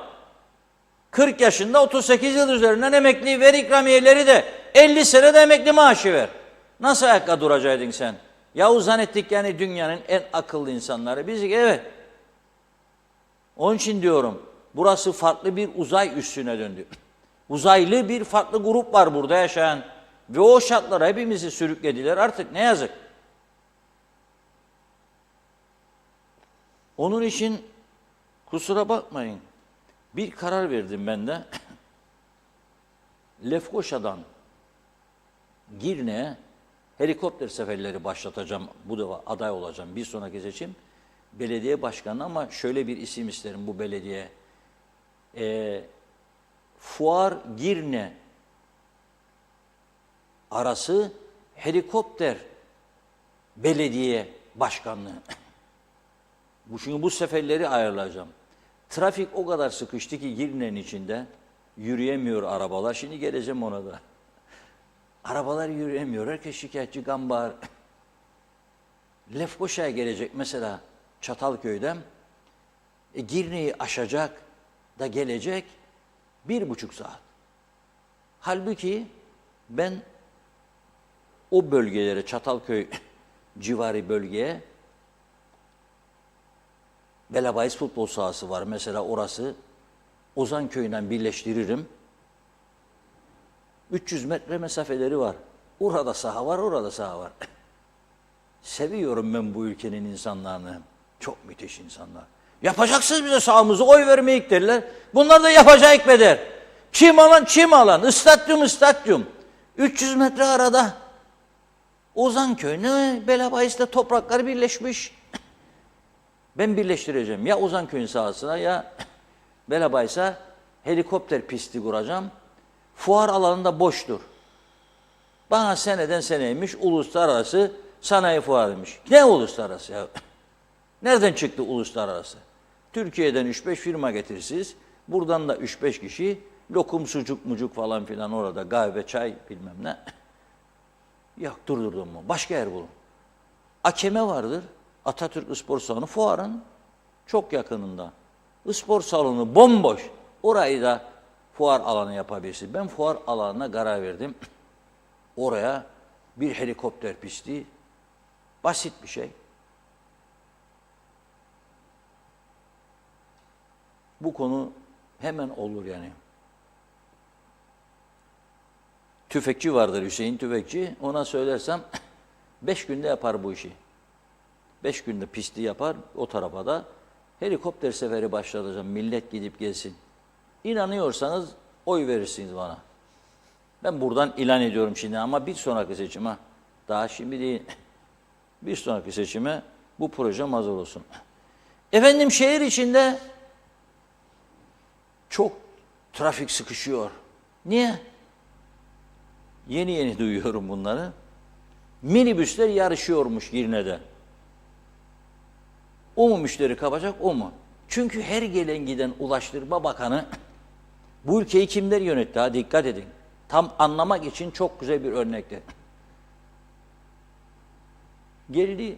40 yaşında 38 yıl üzerinden emekli ver, ikramiyeleri de 50 senede emekli maaşı ver. Nasıl ayakta duracaktın sen? Yahu zannettik yani dünyanın en akıllı insanları. Biz evet. Onun için diyorum burası farklı bir uzay üssüne döndü. Uzaylı bir farklı grup var burada yaşayan. Ve o şartlara hepimizi sürüklediler artık ne yazık. Onun için kusura bakmayın. Bir karar verdim ben de. Lefkoşa'dan Girne'ye helikopter seferleri başlatacağım. Bu da aday olacağım. Bir sonraki seçim belediye başkanı ama şöyle bir isim isterim bu belediye. Fuar Girne arası helikopter belediye başkanlığı. Çünkü bu seferleri ayarlayacağım. Trafik o kadar sıkıştı ki Girne'nin içinde yürüyemiyor arabalar. Şimdi geleceğim ona da. Arabalar yürüyemiyor. Herkes şikayetçi, gambar. Lefkoşa'ya gelecek mesela Çatalköy'den. Girne'yi aşacak da gelecek 1,5 saat. Halbuki ben o bölgelere, Çatalköy civarı bölgeye Belabayız futbol sahası var. Mesela orası Ozan birleştiririm. 300 metre mesafeleri var. Orada saha var, orada saha var. Seviyorum ben bu ülkenin insanlarını. Çok müthiş insanlar. Yapacaksınız bize sahamızı, oy vermeyik derler. Bunlar da yapacak be der. Çim alan, çim alan. İstadyum. 300 metre arada. Ozanköy'le Belabayız'da toprakları birleşmiş. Ben birleştireceğim. Ya Ozanköy'ün sahasına ya Belabayız'a helikopter pisti kuracağım. Fuar alanında boştur. Bana seneden seneymiş uluslararası sanayi fuarıymış. Ne uluslararası ya? Nereden çıktı uluslararası? Türkiye'den 3-5 firma getirirsiniz. Buradan da 3-5 kişi lokum, sucuk, mucuk falan filan orada kahve, çay bilmem ne. Yok durdurdum mu? Başka yer bulun. Akeme vardır. Atatürk Spor Salonu fuarın çok yakınında. Spor salonu bomboş. Orayı da fuar alanı yapabilirsiniz. Ben fuar alanına karar verdim. Oraya bir helikopter pisti. Basit bir şey. Bu konu hemen olur yani. Tüfekçi vardır Hüseyin Tüfekçi. Ona söylersem 5 günde yapar bu işi. 5 günde pisti yapar o tarafa da. Helikopter seferi başlatacağım. Millet gidip gelsin. İnanıyorsanız oy verirsiniz bana. Ben buradan ilan ediyorum şimdi ama bir sonraki seçime, daha şimdi değil, bir sonraki seçime bu projem hazır olsun. Efendim şehir içinde çok trafik sıkışıyor. Niye? Yeni duyuyorum bunları. Minibüsler yarışıyormuş Girne'de. O mu müşteri kapacak, o mu? Çünkü her gelen giden Ulaştırma Bakanı bu ülkeyi kimler yönetti? Ha, dikkat edin. Tam anlamak için çok güzel bir örnekti. Geldi,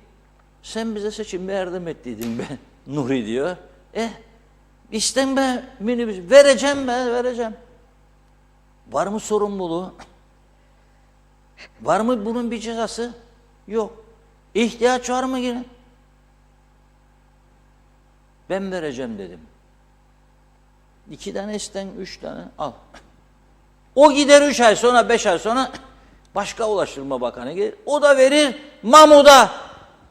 sen bize seçimde yardım ettiydin be Nuri diyor. İstem be minibüs, vereceğim. Var mı sorumluluğu? Var mı bunun bir cezası? Yok. İhtiyaç var mı yine? Ben vereceğim dedim. 2 tane isten 3 tane al. O gider 3 ay sonra 5 ay sonra Başka Ulaştırma Bakanı gelir. O da verir Mahmud'a.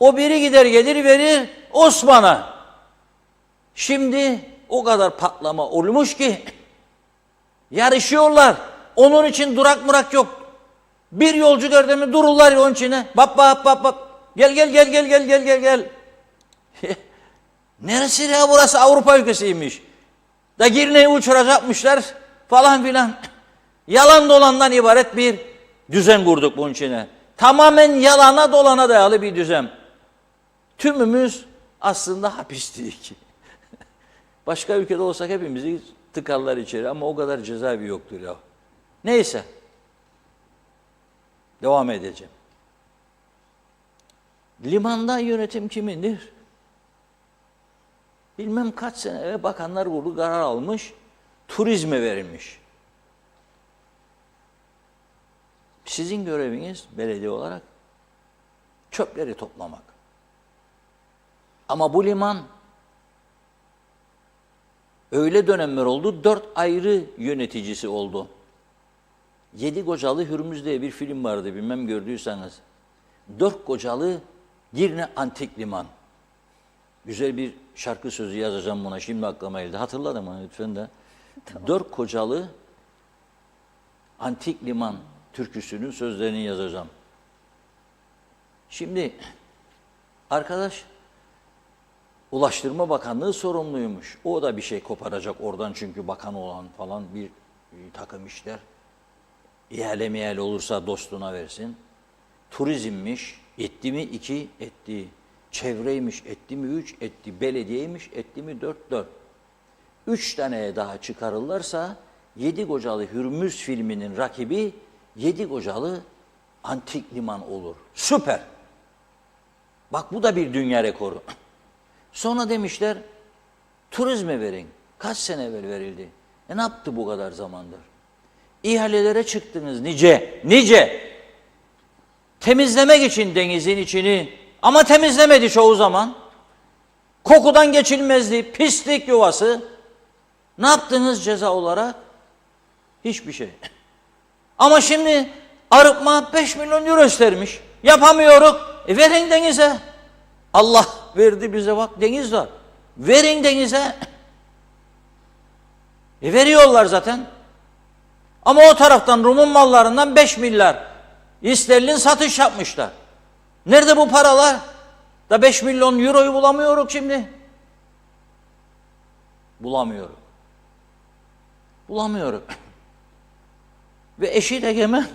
O biri gider gelir verir Osman'a. Şimdi o kadar patlama olmuş ki yarışıyorlar. Onun için durak murak yok. Bir yolcu gördü mü dururlar onun içine. Bak bak bak bak. Gel gel gel gel gel gel gel gel. Neresi ya, burası Avrupa ülkesiymiş. Da Girne'yi uçuracakmışlar falan filan. Yalan dolandan ibaret bir düzen kurduk bunun içine. Tamamen yalana dolana dayalı bir düzen. Tümümüz aslında hapistik. Başka ülkede olsak hepimizi tıkarlar içeri ama o kadar cezaevi yoktur ya. Neyse. Devam edeceğim. Limanda yönetim kimindir? Bilmem kaç sene evvel Bakanlar Kurulu karar almış, turizme verilmiş. Sizin göreviniz belediye olarak çöpleri toplamak. Ama bu liman öyle dönemler oldu, 4 ayrı yöneticisi oldu. Yedi Kocalı Hürmüz diye bir film vardı, bilmem gördüyseniz. 4 Kocalı Girne Antik Liman. Güzel bir şarkı sözü yazacağım buna, şimdi aklıma geldi. Hatırladım onu lütfen de. Tamam. 4 Kocalı Antik Liman türküsünün sözlerini yazacağım. Şimdi arkadaş Ulaştırma Bakanlığı sorumluymuş. O da bir şey koparacak oradan çünkü bakan olan falan bir takım işler. İhale mihale olursa dostuna versin. Turizmmiş, etti mi 2, etti. Çevreymiş, etti mi 3, etti. Belediyeymiş, etti mi 4, 4. 3 taneye daha çıkarırlarsa Yedi Kocalı Hürmüz filminin rakibi Yedi Kocalı Antik Liman olur. Süper. Bak bu da bir dünya rekoru. Sonra demişler turizme verin. Kaç sene evvel verildi? Ne yaptı bu kadar zamandır? İhalelere çıktınız nice. Temizlemek için denizin içini ama temizlemedi çoğu zaman. Kokudan geçilmezdi, pislik yuvası. Ne yaptınız ceza olarak? Hiçbir şey. Ama şimdi arıtma 5 milyon euro istermiş. Yapamıyoruz. Verin denize. Allah verdi bize bak deniz var. Verin denize. Veriyorlar zaten. Ama o taraftan Rum'un mallarından 5 milyar sterlin satış yapmışlar. Nerede bu paralar? Da 5 milyon euroyu bulamıyoruz şimdi. Bulamıyoruz. Ve eşit egemen.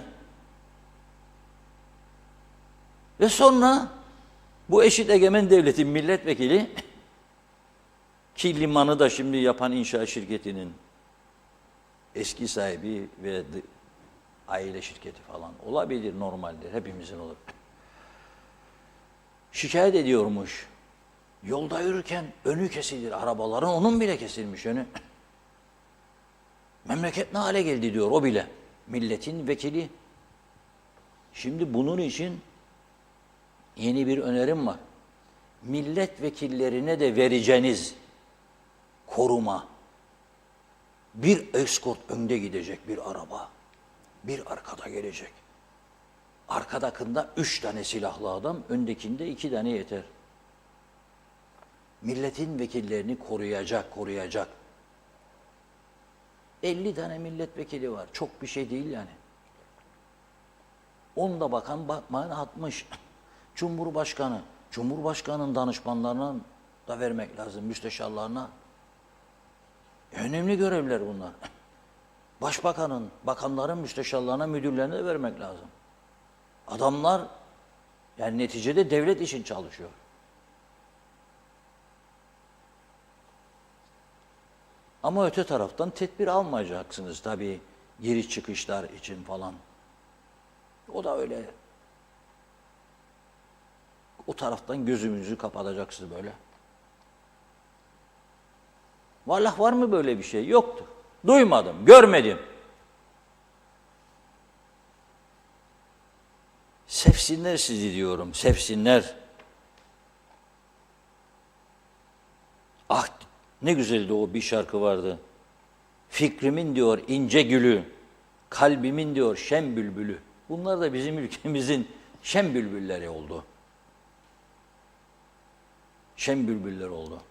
Ve sonra bu eşit egemen devletin milletvekili ki limanı da şimdi yapan inşaat şirketinin eski sahibi ve aile şirketi falan olabilir, normaldir, hepimizin olur. Şikayet ediyormuş. Yolda yürürken önü kesilir arabaların, onun bile kesilmiş önü. Memleket ne hale geldi diyor o bile. Milletin vekili. Şimdi bunun için yeni bir önerim var. Milletvekillerine de vereceğiniz koruma. Bir eskort önde gidecek bir araba. Bir arkada gelecek. Arkadakinde 3 tane silahlı adam, öndekinde 2 tane yeter. Milletin vekillerini koruyacak. 50 tane milletvekili var. Çok bir şey değil yani. 10 da bakan bakmayın 60. Cumhurbaşkanının danışmanlarına da vermek lazım, müsteşarlarına. Önemli görevler bunlar. Başbakanın, bakanların müsteşarlarına, müdürlerine de vermek lazım. Adamlar yani neticede devlet için çalışıyor. Ama öte taraftan tedbir almayacaksınız tabii giriş çıkışlar için falan. O da öyle. O taraftan gözümüzü kapatacaksınız böyle. Vallahi var mı böyle bir şey? Yoktur. Duymadım, görmedim. Sevsinler sizi diyorum, sevsinler. Ah ne güzeldi o bir şarkı vardı. Fikrimin diyor ince gülü, kalbimin diyor şen bülbülü. Bunlar da bizim ülkemizin şen bülbülleri oldu. Şen bülbüller oldu.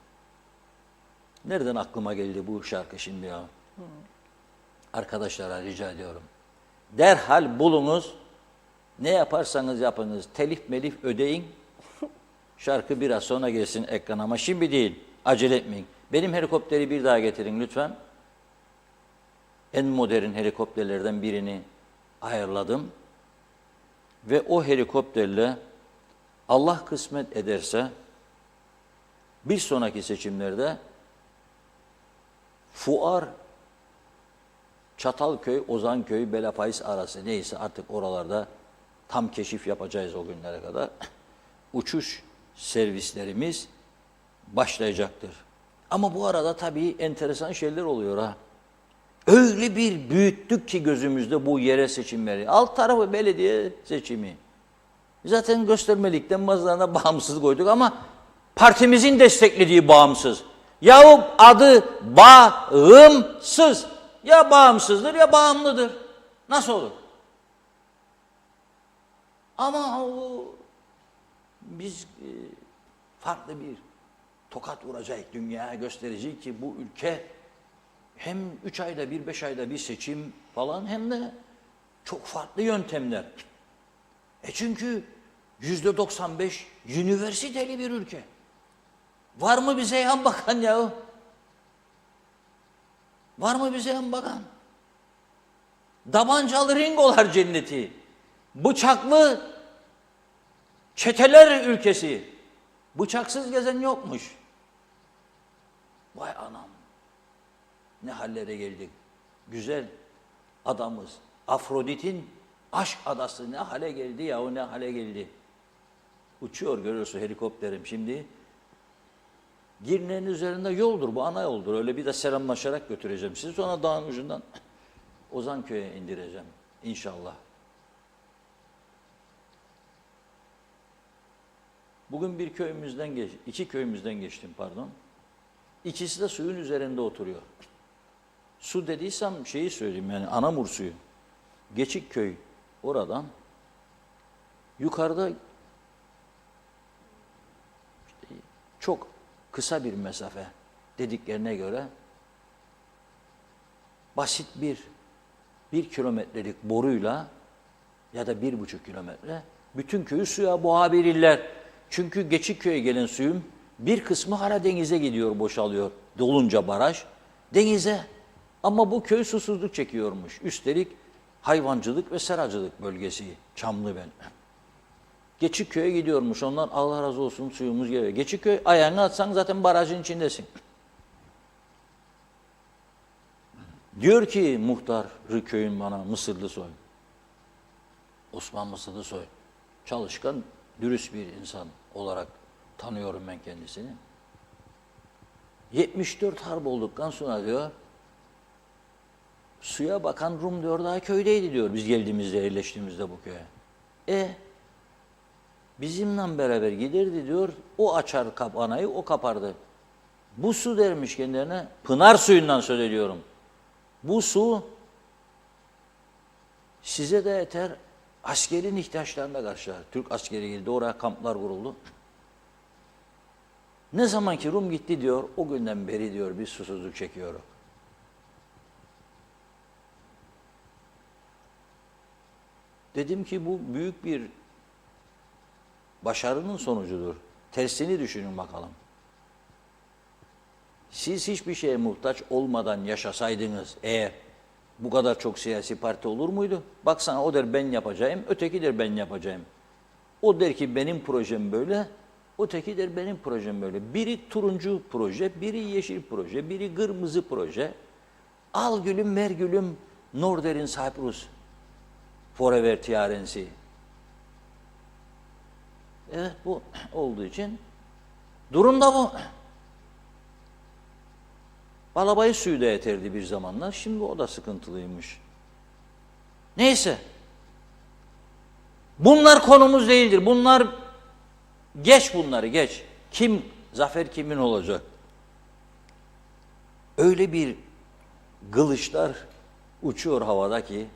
Nereden aklıma geldi bu şarkı şimdi ya? Arkadaşlara rica ediyorum. Derhal bulunuz. Ne yaparsanız yapınız. Telif melif ödeyin. Şarkı biraz sonra gelsin ekrana ama şimdi değil. Acele etmeyin. Benim helikopteri bir daha getirin lütfen. En modern helikopterlerden birini ayarladım. Ve o helikopterle Allah kısmet ederse bir sonraki seçimlerde Fuar, Çatalköy, Ozanköy, Belafayız arası neyse artık oralarda tam keşif yapacağız o günlere kadar. Uçuş servislerimiz başlayacaktır. Ama bu arada tabii enteresan şeyler oluyor ha. Öyle bir büyüttük ki gözümüzde bu yerel seçimleri. Alt tarafı belediye seçimi. Zaten göstermelikten bazılarına bağımsız koyduk ama partimizin desteklediği bağımsız. Yahu adı bağımsız. Ya bağımsızdır ya bağımlıdır. Nasıl olur? Ama biz farklı bir tokat vuracak, dünyaya gösterecek ki bu ülke hem 3 ayda bir, 5 ayda bir seçim falan hem de çok farklı yöntemler. Çünkü %95 üniversiteli bir ülke. Var mı bize yan bakan yahu? Var mı bize yan bakan? Dabancalı ringolar cenneti. Bıçaklı çeteler ülkesi. Bıçaksız gezen yokmuş. Vay anam. Ne hallere geldik. Güzel adamız. Afrodit'in aşk adası ne hale geldi ya, o ne hale geldi. Uçuyor görüyorsun helikopterim şimdi. Girne'nin üzerinde yoldur, bu ana yoldur. Öyle bir de selamlaşarak götüreceğim sizi. Sonra dağın ucundan Ozanköy'e indireceğim inşallah. Bugün bir köyümüzden iki köyümüzden geçtim pardon. İkisi de suyun üzerinde oturuyor. Su dediysem şeyi söyleyeyim yani Anamur suyu. Geçikköy oradan yukarıda işte çok kısa bir mesafe dediklerine göre basit bir kilometrelik boruyla ya da 1,5 kilometre bütün köyü suya boğabilirler. Çünkü Geçikköy'e gelen suyun bir kısmı hala denize gidiyor, boşalıyor. Dolunca baraj denize. Ama bu köy susuzluk çekiyormuş. Üstelik hayvancılık ve seracılık bölgesi Çamlıbel. Geçikköy'e gidiyormuş. Onlar Allah razı olsun suyumuz geliyor. Geçikköy ayağını atsan zaten barajın içindesin. Diyor ki muhtarı köyün bana Mısırlı soy. Osman Mısırlı soy. Çalışkan, dürüst bir insan olarak tanıyorum ben kendisini. 74 harp olduktan sonra diyor suya bakan Rum diyor daha köydeydi diyor biz geldiğimizde yerleştiğimizde bu köye. Bizimle beraber giderdi diyor o açar kapanayı o kapardı. Bu su dermiş kendilerine pınar suyundan söz ediyorum. Bu su size de yeter askerin ihtiyaçlarına karşılar. Türk askeri geldi oraya kamplar kuruldu. Ne zaman ki Rum gitti diyor o günden beri diyor biz susuzluk çekiyoruz. Dedim ki bu büyük bir başarının sonucudur. Tersini düşünün bakalım. Siz hiçbir şeye muhtaç olmadan yaşasaydınız eğer bu kadar çok siyasi parti olur muydu? Baksana o der ben yapacağım, öteki der ben yapacağım. O der ki benim projem böyle, öteki der benim projem böyle. Biri turuncu proje, biri yeşil proje, biri kırmızı proje. Al gülüm ver gülüm, Northern Cyprus. Forever TRNC. Evet bu olduğu için durum da bu. Balabayı suyu da yeterdi bir zamanlar. Şimdi o da sıkıntılıymış. Neyse. Bunlar konumuz değildir. Bunlar geç bunları geç. Kim zafer kimin olacak? Öyle bir kılıçlar uçuyor havada ki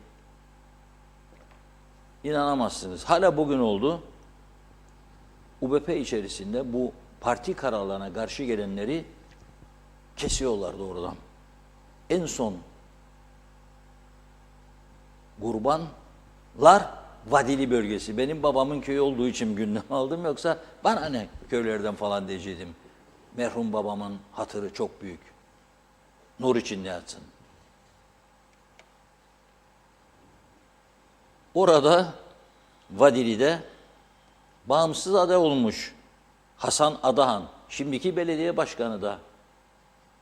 İnanamazsınız. Hala bugün oldu. UBP içerisinde bu parti kararlarına karşı gelenleri kesiyorlar doğrudan. En son Kurbanlar Vadili bölgesi. Benim babamın köyü olduğu için gündem aldım. Yoksa bana ne köylerden falan diyecektim. Merhum babamın hatırı çok büyük. Nur içinde yatsın. Orada Vadili'de bağımsız aday olmuş Hasan Adahan. Şimdiki belediye başkanı da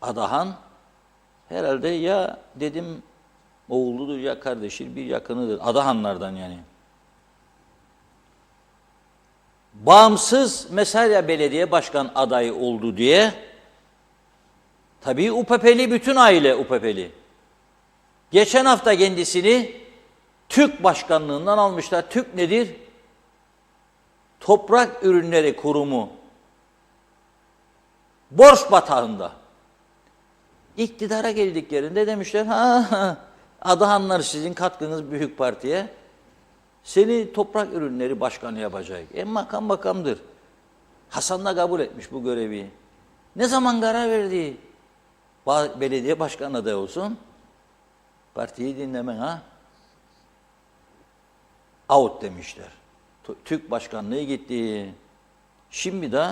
Adahan. Herhalde ya dedim oğludur ya kardeşi bir yakınıdır. Adahanlardan yani. Bağımsız mesela belediye başkan adayı oldu diye tabii UPP'li bütün aile UPP'li. Geçen hafta kendisini TÜK başkanlığından almışlar. TÜK nedir? Toprak Ürünleri Kurumu. Borç batağında. İktidara geldiklerinde demişler Adahanlar sizin katkınız büyük partiye. Seni toprak ürünleri başkanı yapacak. Makam makamdır. Hasan da kabul etmiş bu görevi. Ne zaman karar verdi? Belediye başkanı adayı olsun. Partiyi dinlemen Out demişler. TÜK başkanlığı gitti. Şimdi de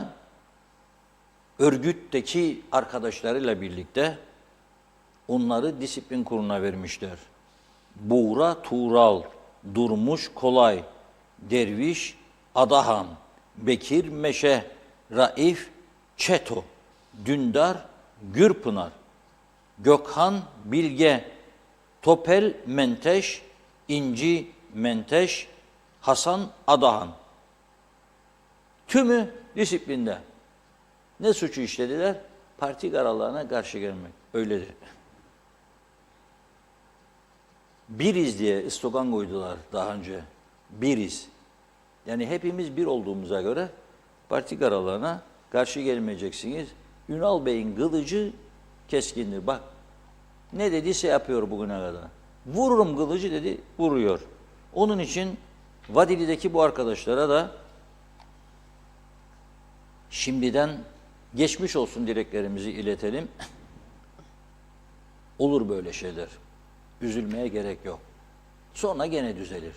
örgütteki arkadaşlarıyla birlikte onları disiplin kuruluna vermişler. Buğra Tuğral, Durmuş Kolay, Derviş Adahan, Bekir Meşe, Raif Çeto, Dündar Gürpınar, Gökhan Bilge, Topel Menteş, İnci Menteş, Hasan Adahan. Tümü disiplinde. Ne suçu işlediler? Parti kararlarına karşı gelmek. Öyledir. Biriz diye slogan koydular daha önce. Biriz. Yani hepimiz bir olduğumuza göre parti kararlarına karşı gelmeyeceksiniz. Ünal Bey'in kılıcı keskindir. Bak ne dediyse yapıyor bugüne kadar. Vururum kılıcı dedi, vuruyor. Onun için Vadili'deki bu arkadaşlara da şimdiden geçmiş olsun dileklerimizi iletelim. Olur böyle şeyler. Üzülmeye gerek yok. Sonra gene düzelir.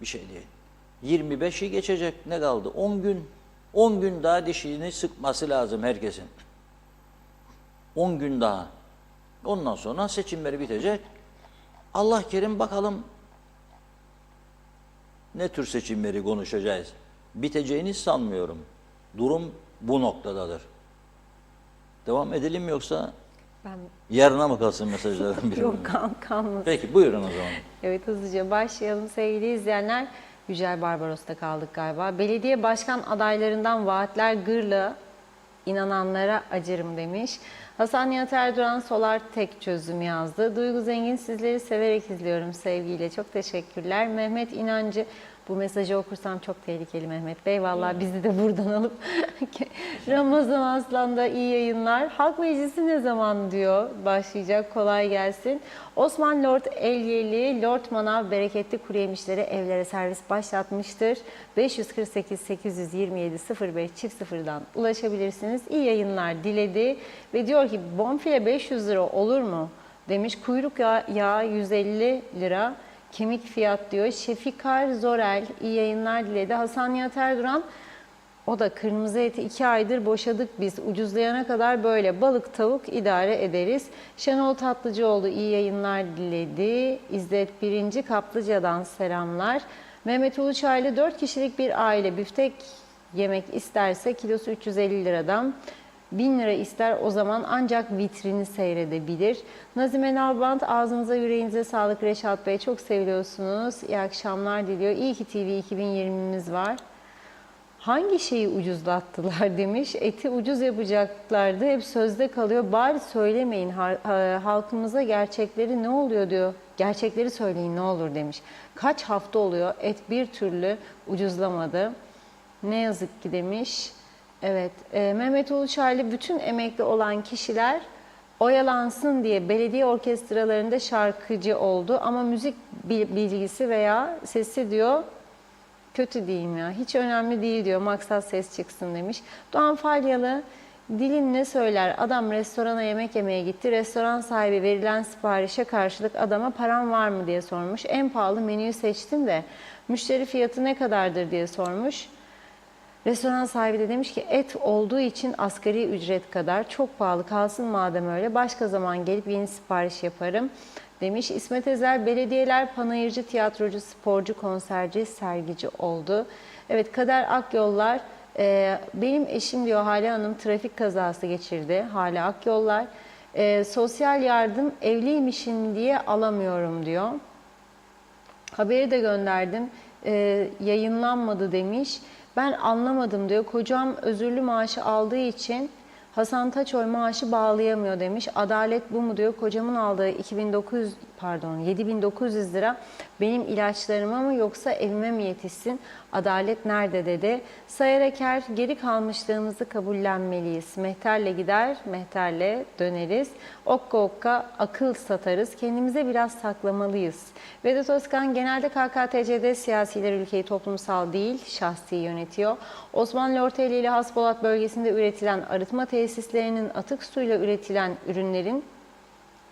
Bir şey değil. 25'i geçecek. Ne kaldı? 10 gün. 10 gün daha dişini sıkması lazım herkesin. 10 gün daha. Ondan sonra seçimleri bitecek. Allah kerim bakalım ne tür seçimleri konuşacağız. Biteceğini sanmıyorum. Durum bu noktadadır. Devam edelim mi yoksa yarına mı kalsın mesajların biri? Yok kalmasın. Peki buyurun o zaman. Evet hızlıca başlayalım sevgili izleyenler. Yücel Barbaros'ta kaldık galiba. Belediye başkan adaylarından vaatler gırla, inananlara acırım demiş. Hasan Nihat Erdoğan Solar tek çözüm yazdı. Duygu Zengin sizleri severek izliyorum sevgiyle. Çok teşekkürler. Mehmet İnancı bu mesajı okursam çok tehlikeli Mehmet Bey. Vallahi bizi de buradan alıp Ramazan Aslan da iyi yayınlar. Halk Meclisi ne zaman diyor başlayacak kolay gelsin. Osman Lord Elyeli, Lord Manav bereketli kuru yemişleri evlere servis başlatmıştır. 548 827 05 çift sıfırdan ulaşabilirsiniz. İyi yayınlar diledi ve diyor ki bonfile 500 lira olur mu demiş. Kuyruk yağı 150 lira. Kemik fiyat diyor. Şefikar Zorel iyi yayınlar diledi. Hasan Nihat Erduran o da kırmızı eti 2 aydır boşadık biz. Ucuzlayana kadar böyle balık tavuk idare ederiz. Şenol Tatlıcıoğlu iyi yayınlar diledi. İzzet Birinci Kaplıca'dan selamlar. Mehmet Uluçaylı 4 kişilik bir aile büftek yemek isterse kilosu 350 liradan. 1000 lira ister o zaman ancak vitrini seyredebilir. Nazime Nalbant ağzınıza yüreğinize sağlık Reşat Bey. Çok seviliyorsunuz. İyi akşamlar diliyor. İyi ki TV 2020'miz var. Hangi şeyi ucuzlattılar demiş. Eti ucuz yapacaklardı. Hep sözde kalıyor. Bari söylemeyin halkımıza gerçekleri ne oluyor diyor. Gerçekleri söyleyin ne olur demiş. Kaç hafta oluyor et bir türlü ucuzlamadı. Ne yazık ki demiş. Evet, Mehmet Uluçaylı bütün emekli olan kişiler oyalansın diye belediye orkestralarında şarkıcı oldu ama müzik bilgisi veya sesi diyor kötü diyeyim ya. Hiç önemli değil diyor. Maksat ses çıksın demiş. Doğan Falyalı, dilin ne söyler? Adam restorana yemek yemeye gitti. Restoran sahibi verilen siparişe karşılık adama param var mı diye sormuş. En pahalı menüyü seçtim de müşteri fiyatı ne kadardır diye sormuş. Restoran sahibi de demiş ki et olduğu için asgari ücret kadar, çok pahalı, kalsın madem öyle, başka zaman gelip yeni sipariş yaparım demiş. İsmet Ezel, belediyeler panayırcı, tiyatrocu, sporcu, konserci, sergici oldu. Evet, Kader Akyollar, benim eşim diyor Hale Hanım trafik kazası geçirdi. Hale Akyollar, sosyal yardım evliymişim diye alamıyorum diyor. Haberi de gönderdim. Yayınlanmadı demiş. Ben anlamadım diyor. Kocam özürlü maaşı aldığı için Hasan Taçoy maaşı bağlayamıyor demiş. Adalet bu mu diyor. Kocamın aldığı 7.900 lira benim ilaçlarıma mı yoksa evime mi yetişsin? Adalet nerede dedi. Sayar Eker, geri kalmışlığımızı kabullenmeliyiz. Mehterle gider, mehterle döneriz. Okka okka akıl satarız. Kendimize biraz saklamalıyız. Vedat Özkan, genelde KKTC'de siyasiler ülkeyi toplumsal değil, şahsi yönetiyor. Osmanlı Ortaeli ile Haspolat bölgesinde üretilen arıtma tesislerinin atık suyla üretilen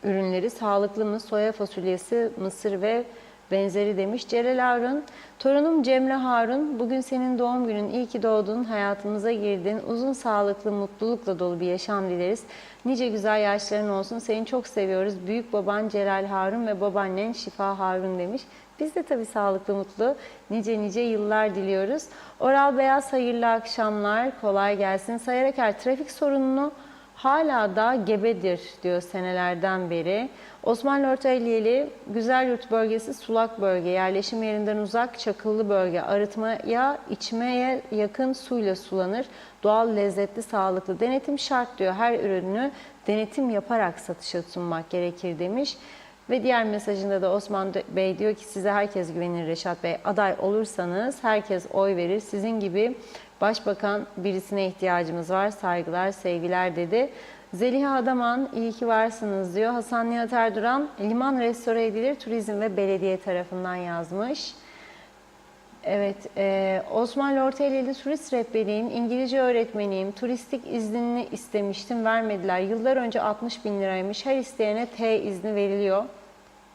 ürünleri sağlıklı mı? Soya fasulyesi, mısır ve benzeri demiş. Celal Harun, torunum Cemre Harun, bugün senin doğum günün, iyi ki doğdun, hayatımıza girdin. Uzun, sağlıklı, mutlulukla dolu bir yaşam dileriz. Nice güzel yaşların olsun, seni çok seviyoruz. Büyük baban Celal Harun ve babaannen Şifa Harun demiş. Biz de tabii sağlıklı, mutlu, nice yıllar diliyoruz. Oral Beyaz, hayırlı akşamlar, kolay gelsin. Sayar Eker, trafik sorununu hala da gebedir diyor senelerden beri. Osmanlı Ortaeliyeli, Güzelyurt bölgesi sulak bölge, yerleşim yerinden uzak, çakıllı bölge, arıtmaya, içmeye yakın suyla sulanır. Doğal, lezzetli, sağlıklı. Denetim şart diyor. Her ürünü denetim yaparak satışa sunmak gerekir demiş. Ve diğer mesajında da Osman Bey diyor ki size herkes güvenir Reşat Bey. Aday olursanız herkes oy verir. Sizin gibi başbakan birisine ihtiyacımız var. Saygılar, sevgiler dedi. Zeliha Adaman, iyi ki varsınız diyor. Hasan Nihat Erduran, liman restore edilir turizm ve belediye tarafından yazmış. Evet, Osmanlı Ortaeli'de turist rehberiyim, İngilizce öğretmeniyim, turistik iznini istemiştim, vermediler. Yıllar önce 60 bin liraymış, her isteyene T izni veriliyor.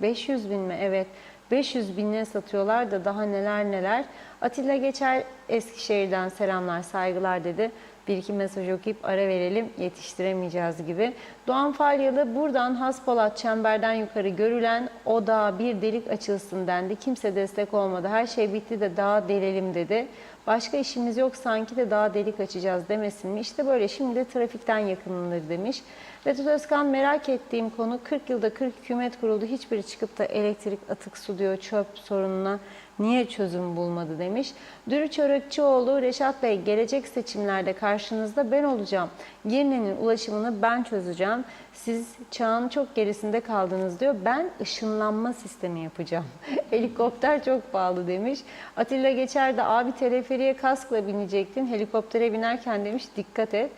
500 bin mi? Evet, 500 binine satıyorlar da daha neler. Atilla Geçer, Eskişehir'den selamlar, saygılar dedi. Bir iki mesaj okuyup ara verelim, yetiştiremeyeceğiz gibi. Doğan Falyalı, buradan Haspolat çemberden yukarı görülen o dağa bir delik açılsın dendi. Kimse destek olmadı. Her şey bitti de dağa delelim dedi. Başka işimiz yok sanki de dağa delik açacağız demesin mi? İşte böyle, şimdi de trafikten yakınılır demiş. Vedat Özkan, merak ettiğim konu 40 yılda 40 hükümet kuruldu. Hiçbiri çıkıp da elektrik, atık su diyor, çöp sorununa niye çözüm bulmadı demiş. Dürü Çörekçioğlu, Reşat Bey gelecek seçimlerde karşınızda ben olacağım. Girne'nin ulaşımını ben çözeceğim. Siz çağın çok gerisinde kaldınız diyor. Ben ışınlanma sistemi yapacağım. Helikopter çok pahalı demiş. Atilla Geçer de abi teleferiye kaskla binecektin. Helikoptere binerken demiş dikkat et.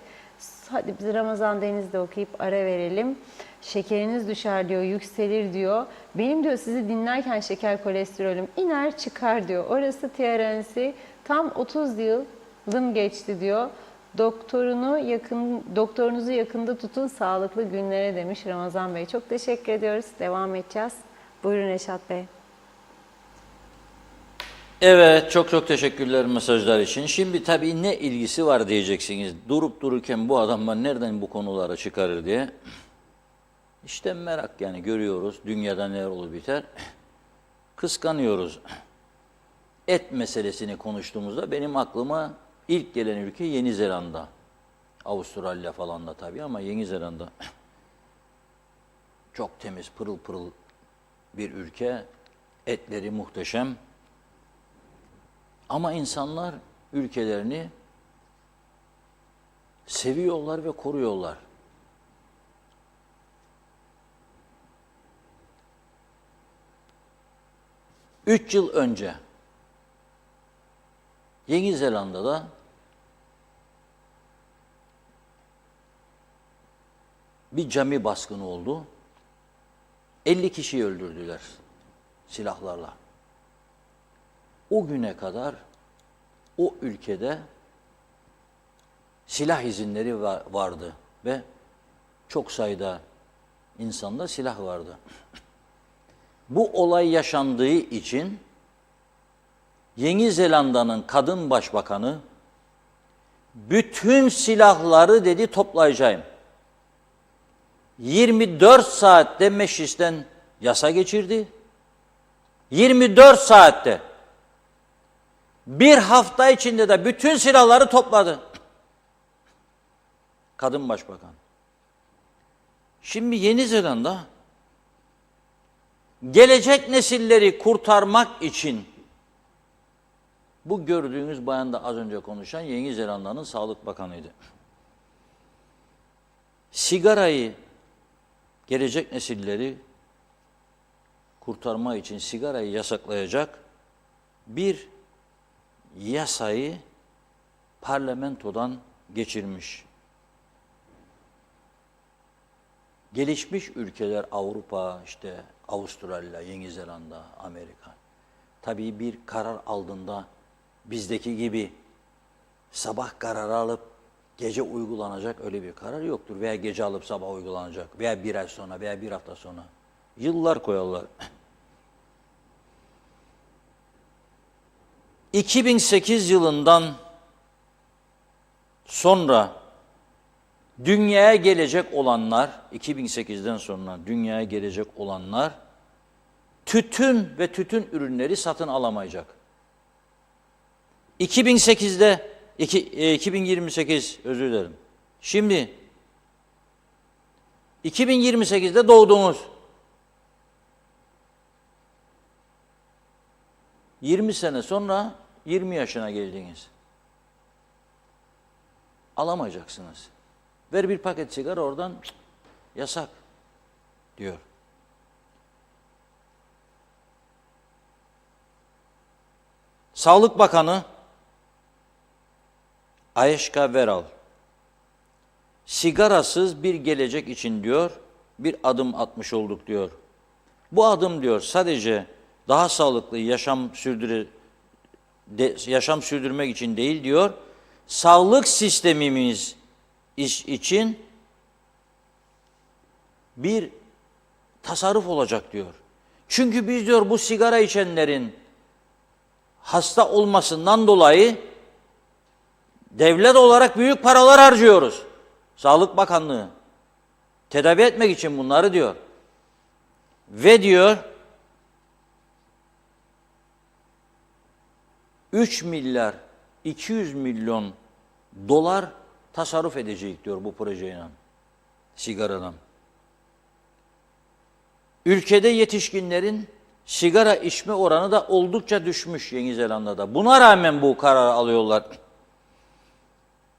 Hadi biz Ramazan Deniz'de okuyup ara verelim. Şekeriniz düşer diyor, yükselir diyor. Benim diyor sizi dinlerken şeker kolesterolüm iner çıkar diyor. Orası TRNC, tam 30 yılım geçti diyor. Doktorunuzu yakında tutun, sağlıklı günlere demiş Ramazan Bey. Çok teşekkür ediyoruz. Devam edeceğiz. Buyurun Reşat Bey. Evet, çok teşekkürler mesajlar için. Şimdi tabii ne ilgisi var diyeceksiniz. Durup dururken bu adamlar nereden bu konulara çıkarır diye. İşte merak, yani görüyoruz dünyada neler olur biter. Kıskanıyoruz. Et meselesini konuştuğumuzda benim aklıma ilk gelen ülke Yeni Zelanda. Avustralya falan da tabii ama Yeni Zelanda. Çok temiz, pırıl pırıl bir ülke. Etleri muhteşem. Ama insanlar ülkelerini seviyorlar ve koruyorlar. Üç yıl önce Yeni Zelanda'da bir cami baskını oldu. 50 kişiyi öldürdüler silahlarla. O güne kadar o ülkede silah izinleri vardı ve çok sayıda insanda silah vardı. Bu olay yaşandığı için Yeni Zelanda'nın kadın başbakanı bütün silahları dedi toplayacağım. 24 saatte meclisten yasa geçirdi. 24 saatte. Bir hafta içinde de bütün silahları topladı. Kadın başbakan. Şimdi Yeni Zelanda gelecek nesilleri kurtarmak için bu gördüğünüz bayan da az önce konuşan Yeni Zelanda'nın Sağlık Bakanı'ydı. Sigarayı gelecek nesilleri kurtarmak için sigarayı yasaklayacak bir yasayı parlamentodan geçirmiş. Gelişmiş ülkeler Avrupa, işte Avustralya, Yeni Zelanda, Amerika. Tabii bir karar aldığında bizdeki gibi sabah kararı alıp gece uygulanacak öyle bir karar yoktur. Veya gece alıp sabah uygulanacak veya bir ay sonra veya bir hafta sonra. Yıllar koyarlar. 2008 yılından sonra dünyaya gelecek olanlar, 2008'den sonra dünyaya gelecek olanlar tütün ve tütün ürünleri satın alamayacak. 2028 özür dilerim. Şimdi 2028'de doğdunuz. 20 sene sonra 20 yaşına geldiniz. Alamayacaksınız. Ver bir paket sigara oradan yasak diyor. Sağlık Bakanı Ayeshka Veral sigarasız bir gelecek için diyor bir adım atmış olduk diyor. Bu adım diyor sadece daha sağlıklı yaşam sürdürmek için değil diyor. Sağlık sistemimiz için bir tasarruf olacak diyor. Çünkü biz diyor bu sigara içenlerin hasta olmasından dolayı devlet olarak büyük paralar harcıyoruz. Sağlık Bakanlığı tedavi etmek için bunları diyor. Ve diyor 3 milyar 200 milyon dolar tasarruf edecek diyor bu projeyle, sigaradan. Ülkede yetişkinlerin sigara içme oranı da oldukça düşmüş Yeni Zelanda'da. Buna rağmen bu kararı alıyorlar.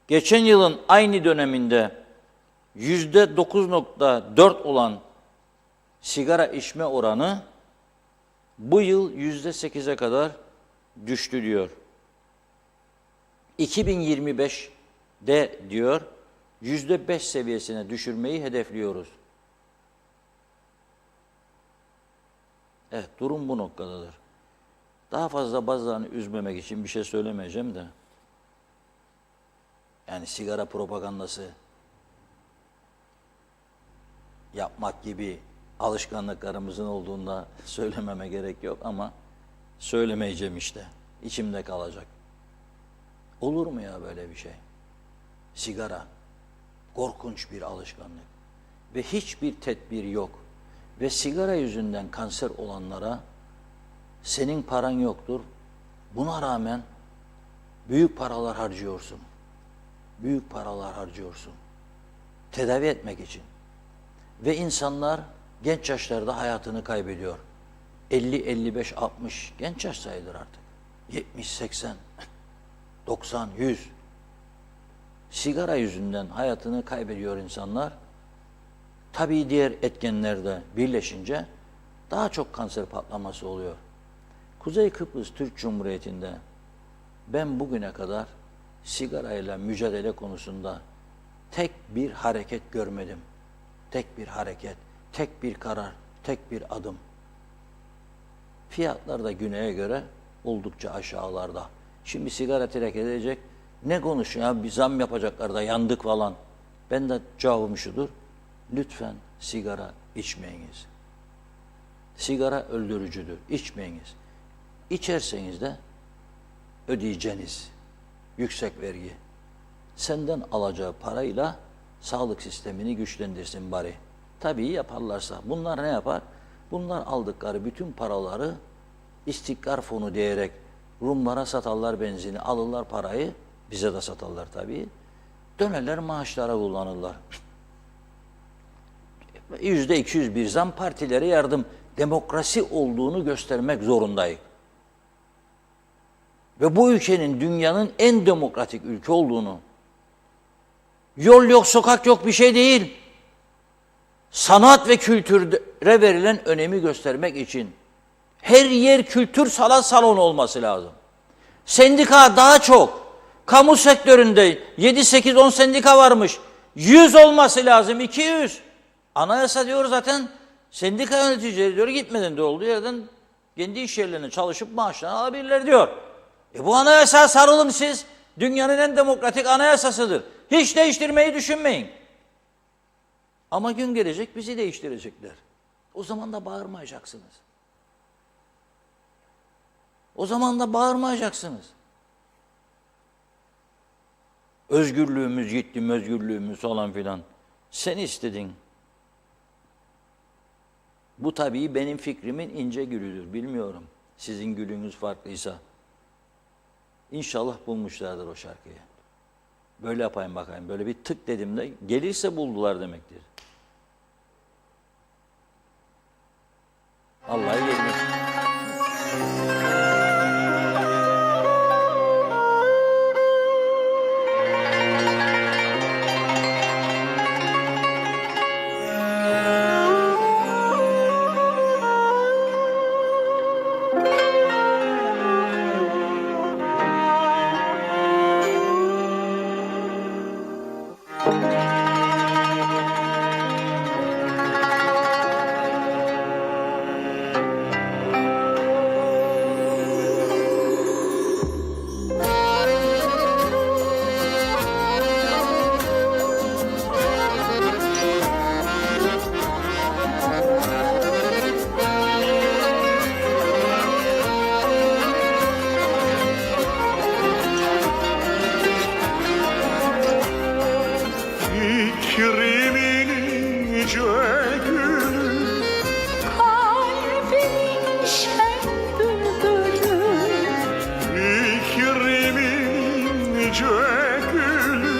Geçen yılın aynı döneminde %9.4 olan sigara içme oranı bu yıl %8'e kadar düştü diyor. 2025'de diyor %5 seviyesine düşürmeyi hedefliyoruz. Evet, durum bu noktadadır. Daha fazla bazılarını üzmemek için bir şey söylemeyeceğim de. Yani sigara propagandası yapmak gibi alışkanlıklarımızın olduğunda söylememe gerek yok ama söylemeyeceğim işte. İçimde kalacak. Olur mu ya böyle bir şey? Sigara korkunç bir alışkanlık ve hiçbir tedbir yok. Ve sigara yüzünden kanser olanlara senin paran yoktur. Buna rağmen büyük paralar harcıyorsun. Büyük paralar harcıyorsun. Tedavi etmek için. Ve insanlar genç yaşlarda hayatını kaybediyor. 50, 55, 60 genç yaş sayılır artık. 70, 80, 90, 100. Sigara yüzünden hayatını kaybediyor insanlar. Tabii diğer etkenler de birleşince daha çok kanser patlaması oluyor. Kuzey Kıbrıs Türk Cumhuriyeti'nde ben bugüne kadar sigarayla mücadele konusunda tek bir hareket görmedim. Tek bir hareket, tek bir karar, tek bir adım. Fiyatlar da güneye göre oldukça aşağılarda. Şimdi sigara terk edecek. Ne konuşuyor ya? Bir zam yapacaklar da yandık falan. Ben de cevabım şudur. Lütfen sigara içmeyiniz. Sigara öldürücüdür. İçmeyiniz. İçerseniz de ödeyeceğiniz yüksek vergi. Senden alacağı parayla sağlık sistemini güçlendirsin bari. Tabii yaparlarsa. Bunlar ne yapar? Bunlar aldıkları bütün paraları İstiklal Fonu diyerek Rumlara satarlar benzini, alırlar parayı, bize de satarlar tabii. Dönerler maaşlara kullanırlar. %200 bir zam, partilere yardım, demokrasi olduğunu göstermek zorundayız. Ve bu ülkenin dünyanın en demokratik ülke olduğunu, yol yok, sokak yok bir şey değil, sanat ve kültüre verilen önemi göstermek için her yer kültür sanat salonu olması lazım. Sendika daha çok. Kamu sektöründe 7, 8, 10 sendika varmış. 100 olması lazım, 200. Anayasa diyor zaten, sendika yöneticileri diyor gitmeden de olduğu yerden kendi iş yerlerine çalışıp maaşlarını alabilirler diyor. Bu anayasaya sarılın siz. Dünyanın en demokratik anayasasıdır. Hiç değiştirmeyi düşünmeyin. Ama gün gelecek bizi değiştirecekler. O zaman da bağırmayacaksınız. O zaman da bağırmayacaksınız. Özgürlüğümüz gitti, özgürlüğümüz falan filan. Sen istedin. Bu tabii benim fikrimin ince gülüdür. Bilmiyorum. Sizin gülünüz farklıysa. İnşallah bulmuşlardır o şarkıyı. Böyle yapayım bakayım. Böyle bir tık dedim de gelirse buldular demektir. Allah'ı gelmesin. Fikrimin ince gülü, kalbimin şen bülbülü, fikrimin ince gülü,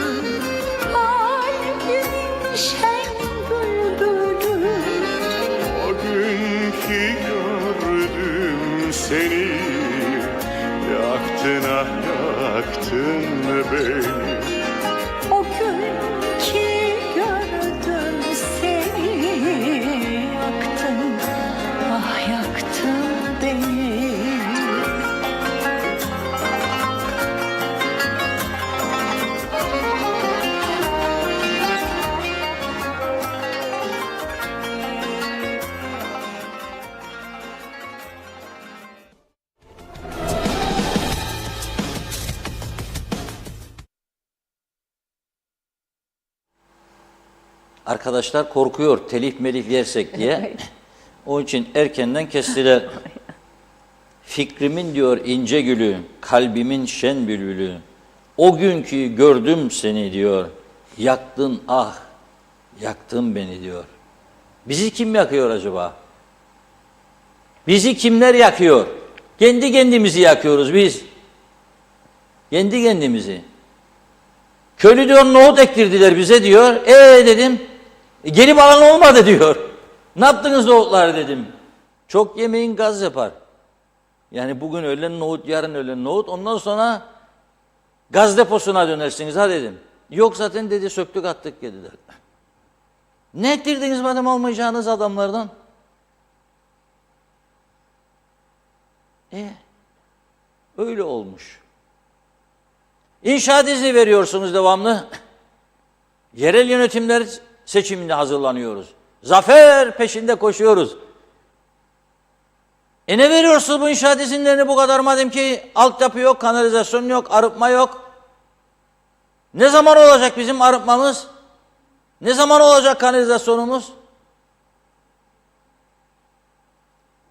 kalbimin şen bülbülü. o günkü gördüm seni, yaktın ah yaktın beni. O gün ki gördüm seni, yaktın, ah yaktın beni. Arkadaşlar korkuyor telif melif yersek diye. Onun için erkenden kestiler. Fikrimin diyor ince gülü, kalbimin şen bülbülü. O günkü gördüm seni diyor. Yaktın ah, yaktın beni diyor. Bizi kim yakıyor acaba? Bizi kimler yakıyor? Kendi kendimizi yakıyoruz biz. Kendi kendimizi. Köylü diyor nohut ektirdiler bize diyor. Dedim. Gelip alan olmadı diyor. Ne yaptınız nohutları dedim. Çok yemeğin gaz yapar. Yani bugün öğlen nohut, yarın öğlen nohut. Ondan sonra gaz deposuna dönersiniz ha dedim. Yok zaten dedi söktük attık dediler. Ne ektirdiniz madem almayacağınız adamlardan? Öyle olmuş. İnşaat izni veriyorsunuz devamlı. Yerel yönetimler seçimine hazırlanıyoruz. Zafer peşinde koşuyoruz. Ne veriyorsunuz bu inşaat izinlerini bu kadar madem ki altyapı yok, kanalizasyon yok, arıtma yok? Ne zaman olacak bizim arıtmamız? Ne zaman olacak kanalizasyonumuz?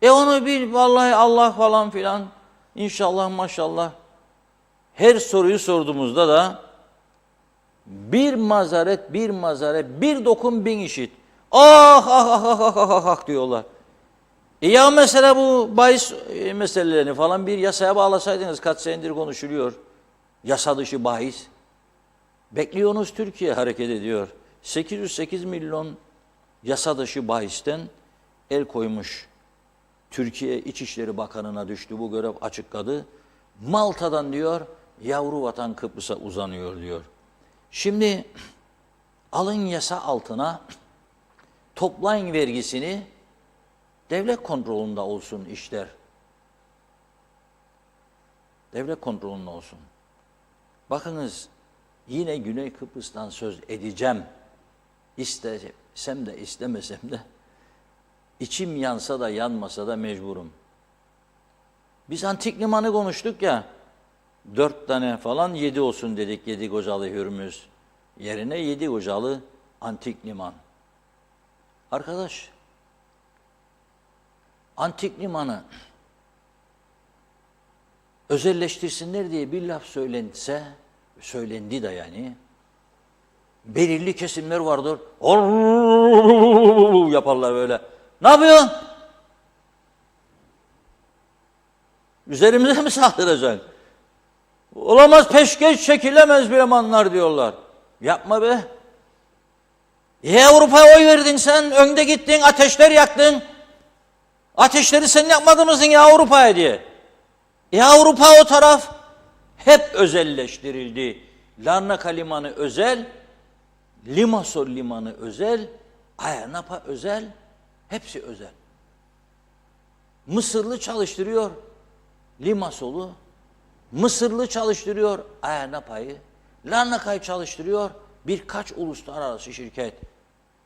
Onu bil vallahi Allah falan filan. İnşallah maşallah. Her soruyu sorduğumuzda da bir mazaret, bir dokun bin işit. Ah ah ah ah ah ah ah diyorlar. Ya mesela bu bahis meselelerini falan bir yasaya bağlasaydınız, kaç senedir konuşuluyor. Yasa dışı bahis. Bekliyorsunuz, Türkiye hareket ediyor. 808 milyon yasa dışı bahisten el koymuş. Türkiye İçişleri Bakanı'na düştü, bu görev açıkladı. Malta'dan diyor, yavru vatan Kıbrıs'a uzanıyor diyor. Şimdi alın yasa altına, toplayın vergisini, devlet kontrolünde olsun işler. Devlet kontrolünde olsun. Bakınız, yine Güney Kıbrıs'tan söz edeceğim. İstesem de istemesem de, içim yansa da yanmasa da mecburum. Biz antik limanı konuştuk ya, 4 tane falan 7 olsun dedik, 7 kocalı Hürmüz yerine 7 kocalı antik liman. Arkadaş, antik limanı özelleştirsinler diye bir laf söylense, söylendi de yani, belirli kesimler vardır, yaparlar böyle. Ne yapıyorsun? Üzerimize mi saldıracaksın? Olamaz, peşkeş çekilemez bir limanlar diyorlar. Yapma be. Avrupa'ya oy verdin sen, önde gittin, ateşler yaktın. Ateşleri sen yapmadın mısın ya Avrupa'ya diye. Avrupa o taraf hep özelleştirildi. Larnaka Limanı özel, Limassol Limanı özel, Ayia Napa özel, hepsi özel. Mısırlı çalıştırıyor Limassol'u, Mısırlı çalıştırıyor Ayia Napa'yı, Larnaka'yı çalıştırıyor birkaç uluslararası şirket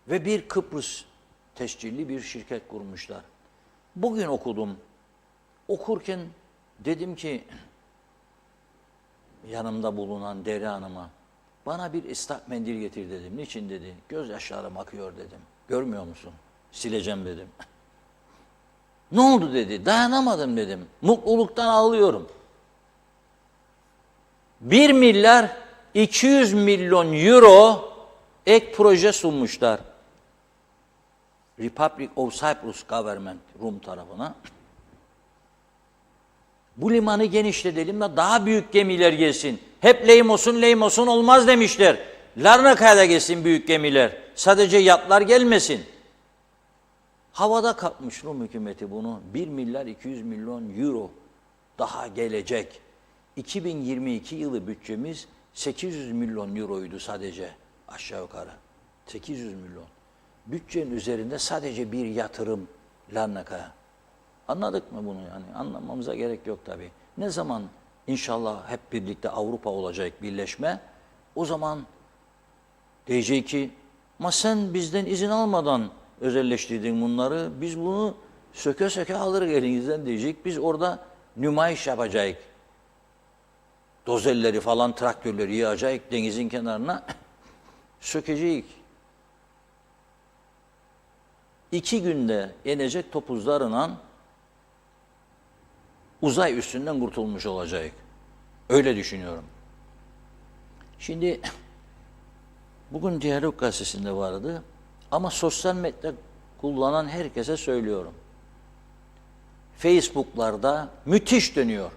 ve bir Kıbrıs tescilli bir şirket kurmuşlar. Bugün okudum. Okurken dedim ki yanımda bulunan Derya Hanım'a, bana bir ıslak mendil getir dedim. Niçin dedi. Gözyaşlarım akıyor dedim. Görmüyor musun? Sileceğim dedim. Ne oldu dedi. Dayanamadım dedim. Mutluluktan ağlıyorum. 1 milyar 200 milyon euro ek proje sunmuşlar. Republic of Cyprus Government, Rum tarafına. Bu limanı genişletelim de daha büyük gemiler gelsin. Hep Leymos'un olmaz demişler. Larnaka'ya da gelsin büyük gemiler. Sadece yatlar gelmesin. Havada kapmış Rum hükümeti bunu. 1 milyar 200 milyon euro daha gelecek. 2022 yılı bütçemiz 800 milyon euroydu sadece aşağı yukarı. 800 milyon. Bütçenin üzerinde sadece bir yatırım Larnaka'ya. Anladık mı bunu yani? Anlamamıza gerek yok tabii. Ne zaman inşallah hep birlikte Avrupa olacak birleşme, o zaman diyecek ki, ama sen bizden izin almadan özelleştirdin bunları, biz bunu söke söke alırız elinizden diyecek. Biz orada nümayiş yapacağız. Dozerleri falan, traktörleri yığacağız denizin kenarına, sökeceğiz. 2 günde yenecek topuzlarla uzay üstünden kurtulmuş olacak. Öyle düşünüyorum. Şimdi bugün Diyalog Gazetesi'nde vardı ama sosyal medya kullanan herkese söylüyorum. Facebook'larda müthiş dönüyor.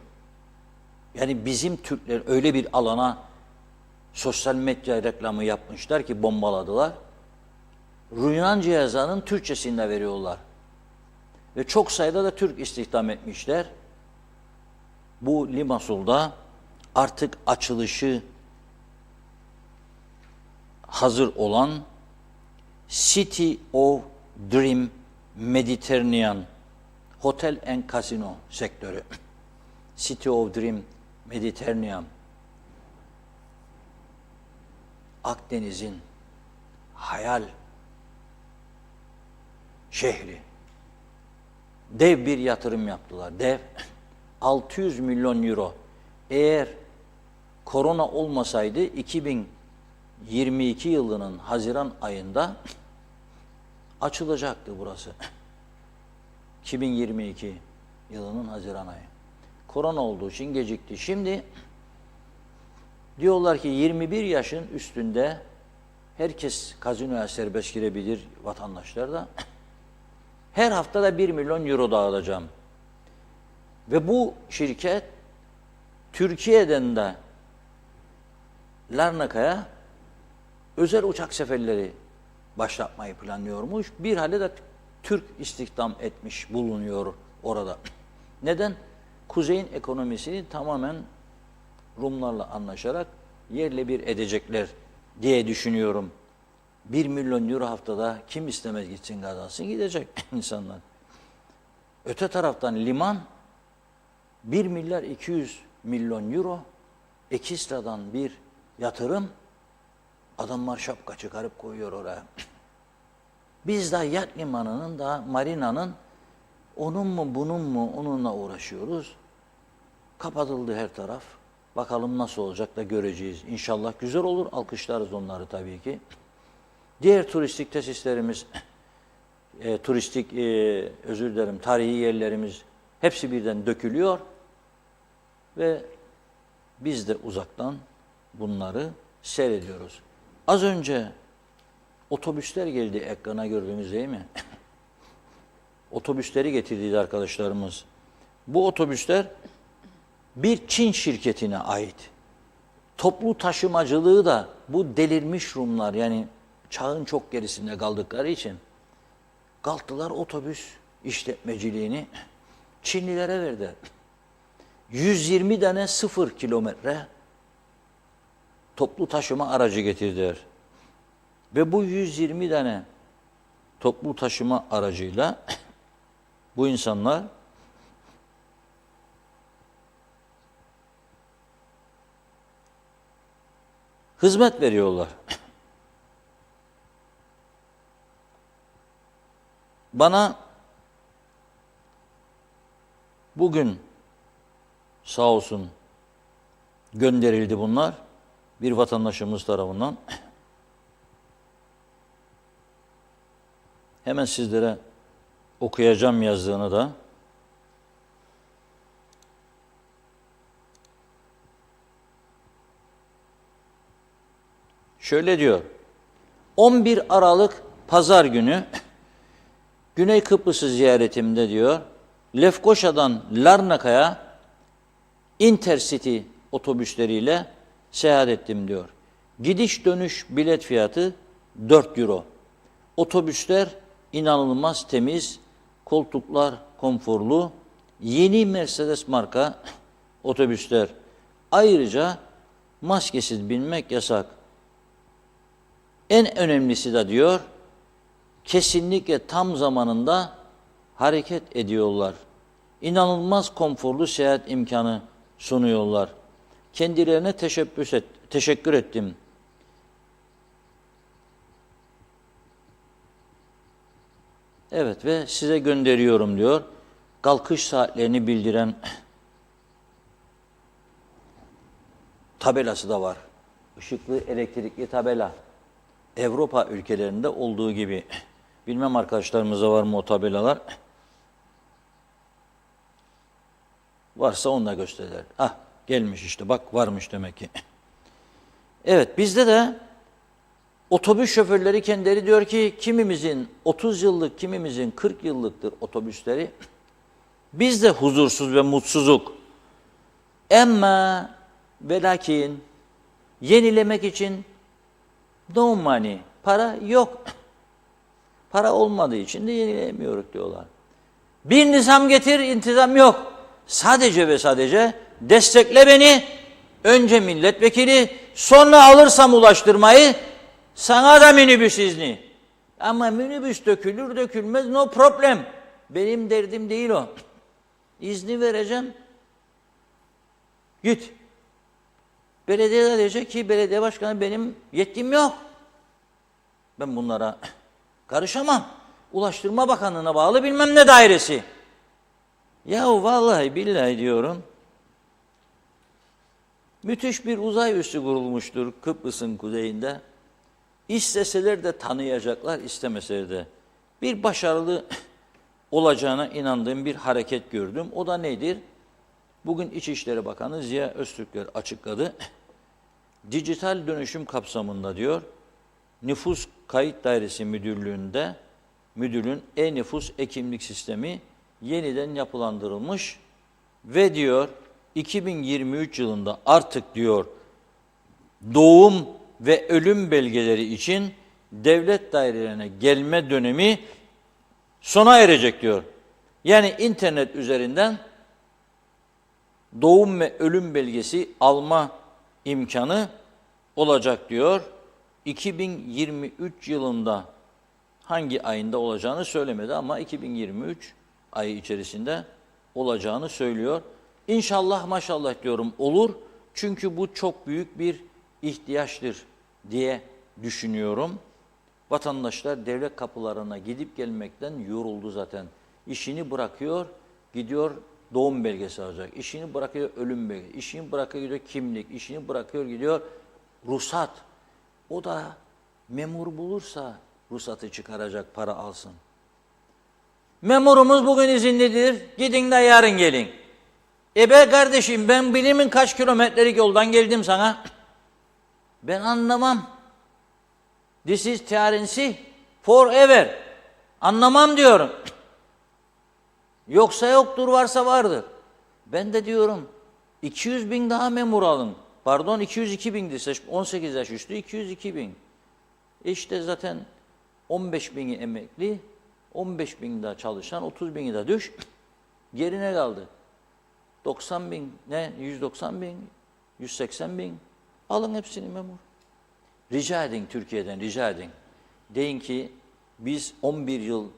Yani bizim Türkler öyle bir alana sosyal medya reklamı yapmışlar ki bombaladılar. Yunan yazanın Türkçesini de veriyorlar. Ve çok sayıda da Türk istihdam etmişler. Bu Limassol'da artık açılışı hazır olan City of Dream Mediterranean Hotel and Casino sektörü. City of Dream Mediterranean, Akdeniz'in hayal şehri. dev bir yatırım yaptılar. Dev 600 milyon euro. Eğer korona olmasaydı 2022 yılının Haziran ayında açılacaktı burası. 2022 yılının Haziran ayı. Korona olduğu için gecikti. Şimdi diyorlar ki 21 yaşın üstünde herkes gazinoya serbest girebilir, vatandaşlar da. Her hafta da 1 milyon euro dağıtacağım. Ve bu şirket Türkiye'den de Larnaka'ya özel uçak seferleri başlatmayı planlıyormuş. Bir hale de Türk istihdam etmiş bulunuyor orada. Neden? Kuzey'in ekonomisini tamamen Rumlarla anlaşarak yerle bir edecekler diye düşünüyorum. 1 milyon euro haftada kim istemez gitsin kazansın, gidecek insanlar. Öte taraftan liman 1 milyar 200 milyon euro ekstradan bir yatırım, adamlar şapka çıkarıp koyuyor oraya. Biz daha yat limanının da marinanın onun mu bunun mu onunla uğraşıyoruz. Kapatıldı her taraf. Bakalım nasıl olacak da göreceğiz. İnşallah güzel olur. Alkışlarız onları tabii ki. Diğer turistik tesislerimiz, özür dilerim, tarihi yerlerimiz hepsi birden dökülüyor. Ve biz de uzaktan bunları seyrediyoruz. Az önce otobüsler geldi ekrana, gördünüz değil mi? Otobüsleri getirdi arkadaşlarımız. Bu otobüsler bir Çin şirketine ait. Toplu taşımacılığı da bu delirmiş Rumlar, yani çağın çok gerisinde kaldıkları için kalktılar, otobüs işletmeciliğini Çinlilere verdi. 120 tane 0 kilometre toplu taşıma aracı getirdiler. Ve bu 120 tane toplu taşıma aracıyla bu insanlar hizmet veriyorlar. Bana bugün sağ olsun gönderildi bunlar bir vatandaşımız tarafından. Hemen sizlere okuyacağım yazdığını da. Şöyle diyor. 11 Aralık Pazar günü Güney Kıbrıs'ı ziyaretimde diyor, Lefkoşa'dan Larnaka'ya Intercity otobüsleriyle seyahat ettim diyor. Gidiş dönüş bilet fiyatı 4 euro. Otobüsler inanılmaz temiz, koltuklar konforlu, yeni Mercedes marka otobüsler. Ayrıca maskesiz binmek yasak. En önemlisi de diyor, kesinlikle tam zamanında hareket ediyorlar. İnanılmaz konforlu seyahat imkanı sunuyorlar. Kendilerine teşekkür ettim. Evet ve size gönderiyorum diyor. Kalkış saatlerini bildiren tabelası da var. Işıklı elektrikli tabela. Avrupa ülkelerinde olduğu gibi. Bilmem arkadaşlarımızda var mı o tabelalar? Varsa onu da gösterirler. Ah gelmiş işte, bak varmış demek ki. Evet, bizde de otobüs şoförleri kendileri diyor ki kimimizin 30 yıllık, kimimizin 40 yıllıktır otobüsleri. Biz de huzursuz ve mutsuzuk. Ama ve lakin yenilemek için no money, para yok. Para olmadığı için de yenileyemiyoruz diyorlar. Bir nizam getir, intizam yok. Sadece ve sadece destekle beni, önce milletvekili, sonra alırsam ulaştırmayı, sana da minibüs izni. Ama minibüs dökülür dökülmez no problem. Benim derdim değil o. İzni vereceğim. Git. Belediye de diyecek ki belediye başkanı benim yetkim yok. Ben bunlara karışamam. Ulaştırma Bakanlığı'na bağlı bilmem ne dairesi. Yahu vallahi billahi diyorum. Müthiş bir uzay üssü kurulmuştur Kıbrıs'ın kuzeyinde. İsteseler de tanıyacaklar, istemeseler de. Bir başarılı olacağına inandığım bir hareket gördüm. O da nedir? Bugün İçişleri Bakanı Ziya Öztürkler açıkladı. Dijital dönüşüm kapsamında diyor, Nüfus Kayıt Dairesi Müdürlüğü'nde müdürün e-nüfus e-kimlik sistemi yeniden yapılandırılmış ve diyor 2023 yılında artık diyor doğum ve ölüm belgeleri için devlet dairelerine gelme dönemi sona erecek diyor. Yani internet üzerinden doğum ve ölüm belgesi alma imkanı olacak diyor. 2023 yılında hangi ayında olacağını söylemedi ama 2023 ayı içerisinde olacağını söylüyor. İnşallah maşallah diyorum olur. Çünkü bu çok büyük bir ihtiyaçtır diye düşünüyorum. Vatandaşlar devlet kapılarına gidip gelmekten yoruldu zaten. İşini bırakıyor, gidiyor doğum belgesi alacak. İşini bırakıyor ölüm belgesi. İşini bırakıyor gidiyor kimlik. İşini bırakıyor gidiyor ruhsat. O da memur bulursa ruhsatı çıkaracak, para alsın. Memurumuz bugün izinlidir. Gidin de yarın gelin. Be kardeşim ben bilimin kaç kilometrelik yoldan geldim sana. Ben anlamam. This is TRNC forever. Anlamam diyorum. Yoksa yoktur, varsa vardır. Ben de diyorum 200 bin daha memur alın. Pardon 202 bindi. 18 yaş üstü 202 bin. İşte zaten 15 bini emekli, 15 bin daha çalışan, 30 bini de düş. Geri ne kaldı? 90 bin, ne? 190 bin, 180 bin. Alın hepsini memur. Rica edin Türkiye'den, rica edin. Deyin ki biz 11 yıl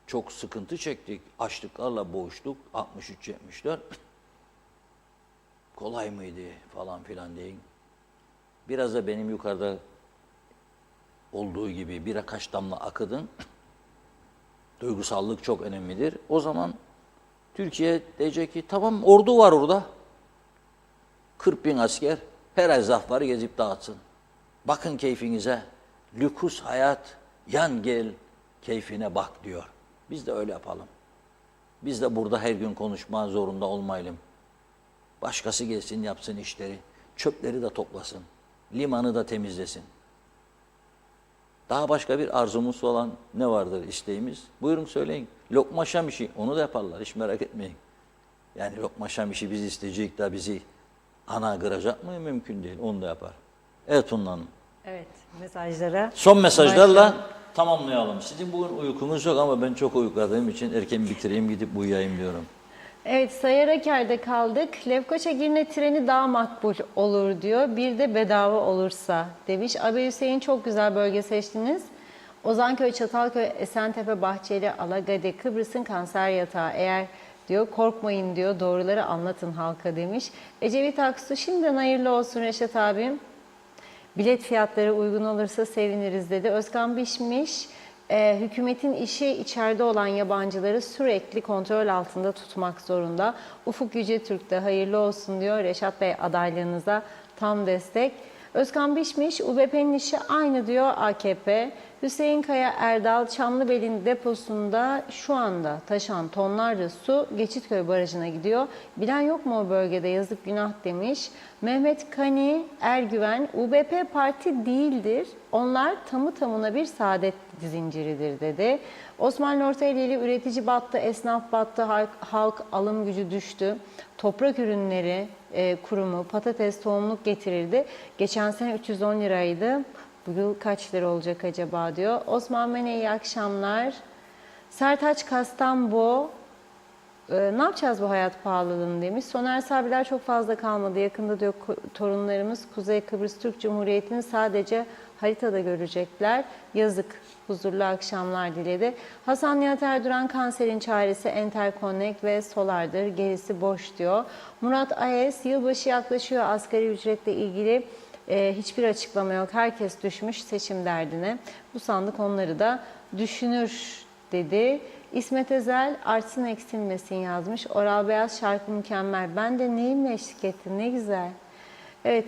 çok sıkıntı çektik, açlıklarla boğuştuk, 63-74. Kolay mıydı falan filan deyin. Biraz da benim yukarıda olduğu gibi birkaç damla akıdın. Duygusallık çok önemlidir. O zaman Türkiye diyecek ki tamam ordu var orada. 40 bin asker her ay zaafları gezip dağıtsın. Bakın keyfinize. Lükus hayat yan gel keyfine bak diyor. Biz de öyle yapalım. Biz de burada her gün konuşma zorunda olmayalım. Başkası gelsin yapsın işleri. Çöpleri de toplasın. Limanı da temizlesin. Daha başka bir arzumuz olan ne vardır isteğimiz? Buyurun söyleyin. Lokma şam işi onu da yaparlar hiç merak etmeyin. Yani lokma şam işi biz isteyecek de bizi ana kıracak mı? Mümkün değil. Onu da yapar. Evet Tunla Hanım. Evet, mesajlara. Son mesajlarla tamamlayalım. Sizin bugün uykunuz yok ama ben çok uyukladığım için erken bitireyim gidip uyuyayım diyorum. Evet, Sayaraker'de kaldık. Lefkoşa Girne treni daha makbul olur diyor. Bir de bedava olursa demiş. Abi Hüseyin çok güzel bölge seçtiniz. Ozanköy, Çatalköy, Esentepe, Bahçeli, Alagade, Kıbrıs'ın kanser yatağı. Eğer diyor korkmayın diyor doğruları anlatın halka demiş. Ecevit Aksu şimdiden hayırlı olsun Reşat abim. Bilet fiyatları uygun olursa seviniriz dedi. Özkan Bişmiş, hükümetin işi içeride olan yabancıları sürekli kontrol altında tutmak zorunda. Ufuk Yücetürk de hayırlı olsun diyor. Reşat Bey adaylığınıza tam destek. Özkan Bişmiş, UBP'nin işi aynı diyor AKP. Hüseyin Kaya Erdal, Çamlıbel'in deposunda şu anda taşan tonlarca su Geçitköy Barajı'na gidiyor. Bilen yok mu o bölgede, yazık günah demiş. Mehmet Kani Ergüven, UBP parti değildir. Onlar tamı tamına bir saadet zinciridir dedi. Osman Ortaeli'li üretici battı, esnaf battı, halk alım gücü düştü. Toprak ürünleri kurumu patates, tohumluk getirirdi. Geçen sene 310 liraydı. Bu yıl kaç lira olacak acaba diyor. Osman Mene iyi akşamlar. Sertaç Kastambo, ne yapacağız bu hayat pahalılığını demiş. Soner Sabiler çok fazla kalmadı. Yakında diyor torunlarımız Kuzey Kıbrıs Türk Cumhuriyeti'ni sadece haritada görecekler. Yazık. Huzurlu akşamlar diledi. Hasan Nihat Erduran kanserin çaresi Enterconnect ve Solar'dır. Gerisi boş diyor. Murat Ayes yılbaşı yaklaşıyor. Asgari ücretle ilgili hiçbir açıklama yok. Herkes düşmüş seçim derdine. Bu sandık onları da düşünür dedi. İsmet Özel artsın eksilmesin yazmış. Oral Beyaz şarkı mükemmel. Ben de neyimle eşlik ettim, ne güzel. Evet,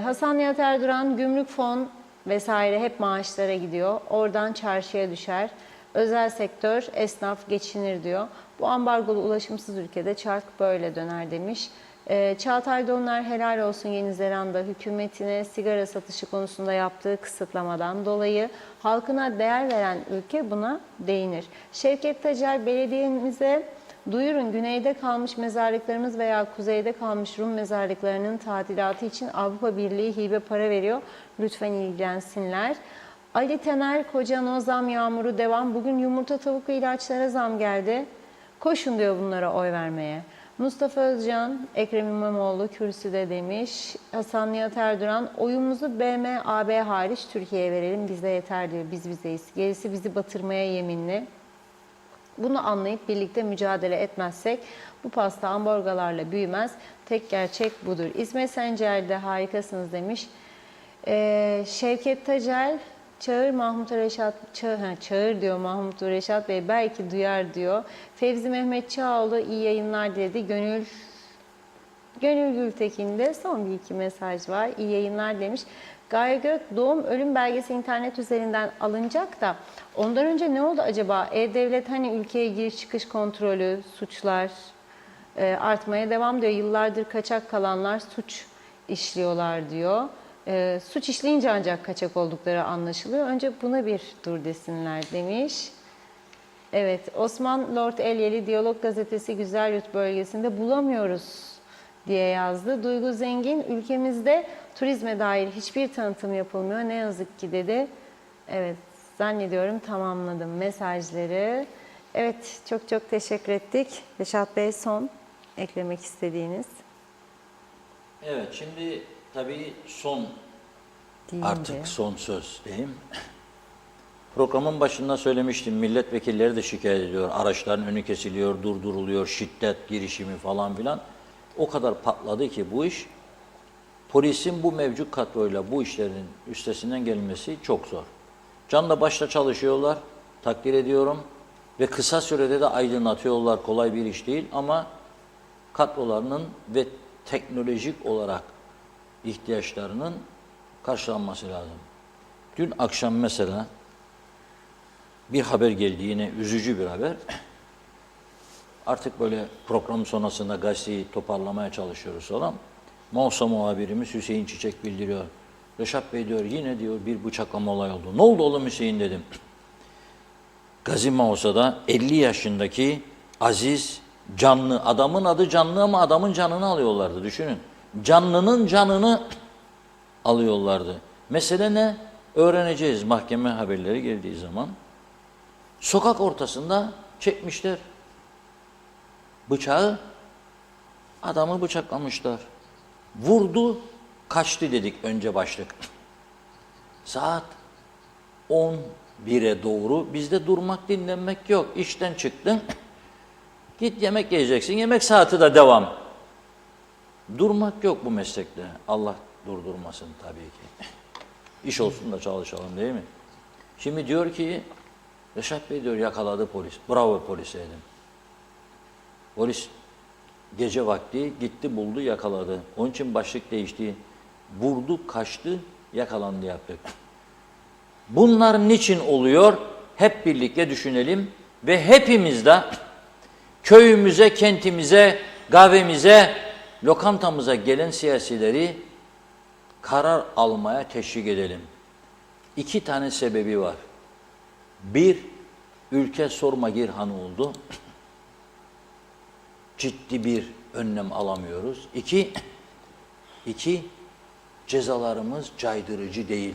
Hasan Nihat Erduran, gümrük fon vesaire hep maaşlara gidiyor. Oradan çarşıya düşer. Özel sektör, esnaf geçinir diyor. Bu ambargolu ulaşımsız ülkede çark böyle döner demiş. Çağatay Donlar helal olsun Yeni Zelanda hükümetine sigara satışı konusunda yaptığı kısıtlamadan dolayı halkına değer veren ülke buna değinir. Şevket Tacar belediyemize duyurun güneyde kalmış mezarlıklarımız veya kuzeyde kalmış Rum mezarlıklarının tadilatı için Avrupa Birliği hibe para veriyor. Lütfen ilgilensinler. Ali Tener Kocan o zam yağmuru devam. Bugün yumurta tavuk ve ilaçlara zam geldi. Koşun diyor bunlara oy vermeye. Mustafa Özcan, Ekrem İmamoğlu kürsüde demiş. Hasan Nihat Erduran, oyumuzu BM, AB hariç Türkiye'ye verelim bize yeter diyor. Biz bizeyiz. Gerisi bizi batırmaya yeminli. Bunu anlayıp birlikte mücadele etmezsek bu pasta ambargolarla büyümez. Tek gerçek budur. İsmet Sencer de harikasınız demiş. Şevket Tacel, çağır Mahmut Reşat, çağır diyor Mahmut Reşat Bey, belki duyar diyor. Fevzi Mehmet Çağoğlu iyi yayınlar dedi. Gönül Gültekin'de son bir iki mesaj var. İyi yayınlar demiş. Gaye Gök, doğum ölüm belgesi internet üzerinden alınacak da ondan önce ne oldu acaba? E-Devlet hani ülkeye giriş çıkış kontrolü, suçlar artmaya devam diyor. Yıllardır kaçak kalanlar suç işliyorlar diyor. Suç işleyince ancak kaçak oldukları anlaşılıyor. Önce buna bir dur desinler demiş. Evet, Osman Lord Elyeli Diyalog Gazetesi Güzelyurt bölgesinde bulamıyoruz diye yazdı. Duygu Zengin, ülkemizde turizme dair hiçbir tanıtım yapılmıyor. Ne yazık ki dedi. Evet, zannediyorum tamamladım mesajları. Evet, çok çok teşekkür ettik. Reşat Bey, son eklemek istediğiniz. Evet, şimdi tabii son, Deyince. artık son söz diyeyim. Programın başında söylemiştim, milletvekilleri de şikayet ediyor. Araçların önü kesiliyor, durduruluyor, şiddet girişimi falan filan. O kadar patladı ki bu iş, polisin bu mevcut kadroyla bu işlerin üstesinden gelmesi çok zor. Canla başla çalışıyorlar, takdir ediyorum. Ve kısa sürede de aydınlatıyorlar, kolay bir iş değil. Ama kadrolarının ve teknolojik olarak ihtiyaçlarının karşılanması lazım. Dün akşam mesela bir haber geldi, yine üzücü bir haber. Artık böyle program sonrasında gazeteyi toparlamaya çalışıyoruz falan. Mausa muhabirimiz Hüseyin Çiçek bildiriyor. Reşat Bey diyor, yine diyor bir bıçaklama olay oldu. Ne oldu oğlum Hüseyin dedim. Gazi Mausa'da 50 yaşındaki Aziz Canlı, adamın adı Canlı ama adamın canını alıyorlardı, düşünün. Canlının canını alıyorlardı. Mesele ne? Öğreneceğiz mahkeme haberleri geldiği zaman. Sokak ortasında çekmişler bıçağı, adamı bıçaklamışlar. Vurdu, kaçtı dedik önce başlık. Saat 11'e doğru bizde durmak, dinlenmek yok. İşten çıktın, git yemek yiyeceksin, yemek saati de devam. Durmak yok bu meslekte. Allah durdurmasın tabii ki. İş olsun da çalışalım değil mi? Şimdi diyor ki, Reşat Bey diyor yakaladı polis. Bravo polise dedim. Polis gece vakti gitti, buldu, yakaladı. Onun için başlık değişti. Vurdu, kaçtı, yakalandı yaptık. Bunlar niçin oluyor? Hep birlikte düşünelim ve hepimiz de köyümüze, kentimize, kahvemize, lokantamıza gelen siyasileri karar almaya teşvik edelim. 2 tane sebebi var. 1, ülke sorma girhanı oldu. Ciddi bir önlem alamıyoruz. 2, cezalarımız caydırıcı değil.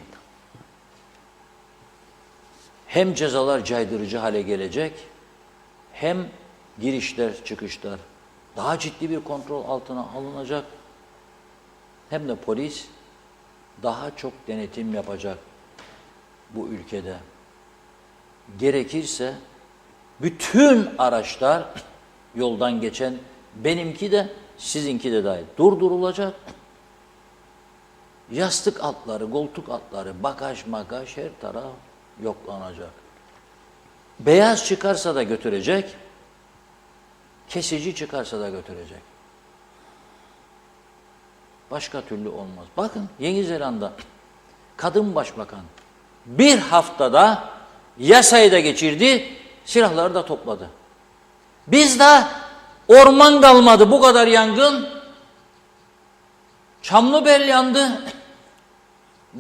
Hem cezalar caydırıcı hale gelecek, hem girişler, çıkışlar daha ciddi bir kontrol altına alınacak, hem de polis daha çok denetim yapacak bu ülkede. Gerekirse bütün araçlar, yoldan geçen, benimki de sizinki de dahil, durdurulacak. Yastık altları, koltuk altları, bagaj, her taraf yoklanacak. Beyaz çıkarsa da götürecek, kesici çıkarsa da götürecek. Başka türlü olmaz. Bakın Yeni Zelanda kadın başbakan bir haftada yasayı da geçirdi, silahları da topladı. Bizde orman kalmadı, bu kadar yangın. Çamlıbel yandı,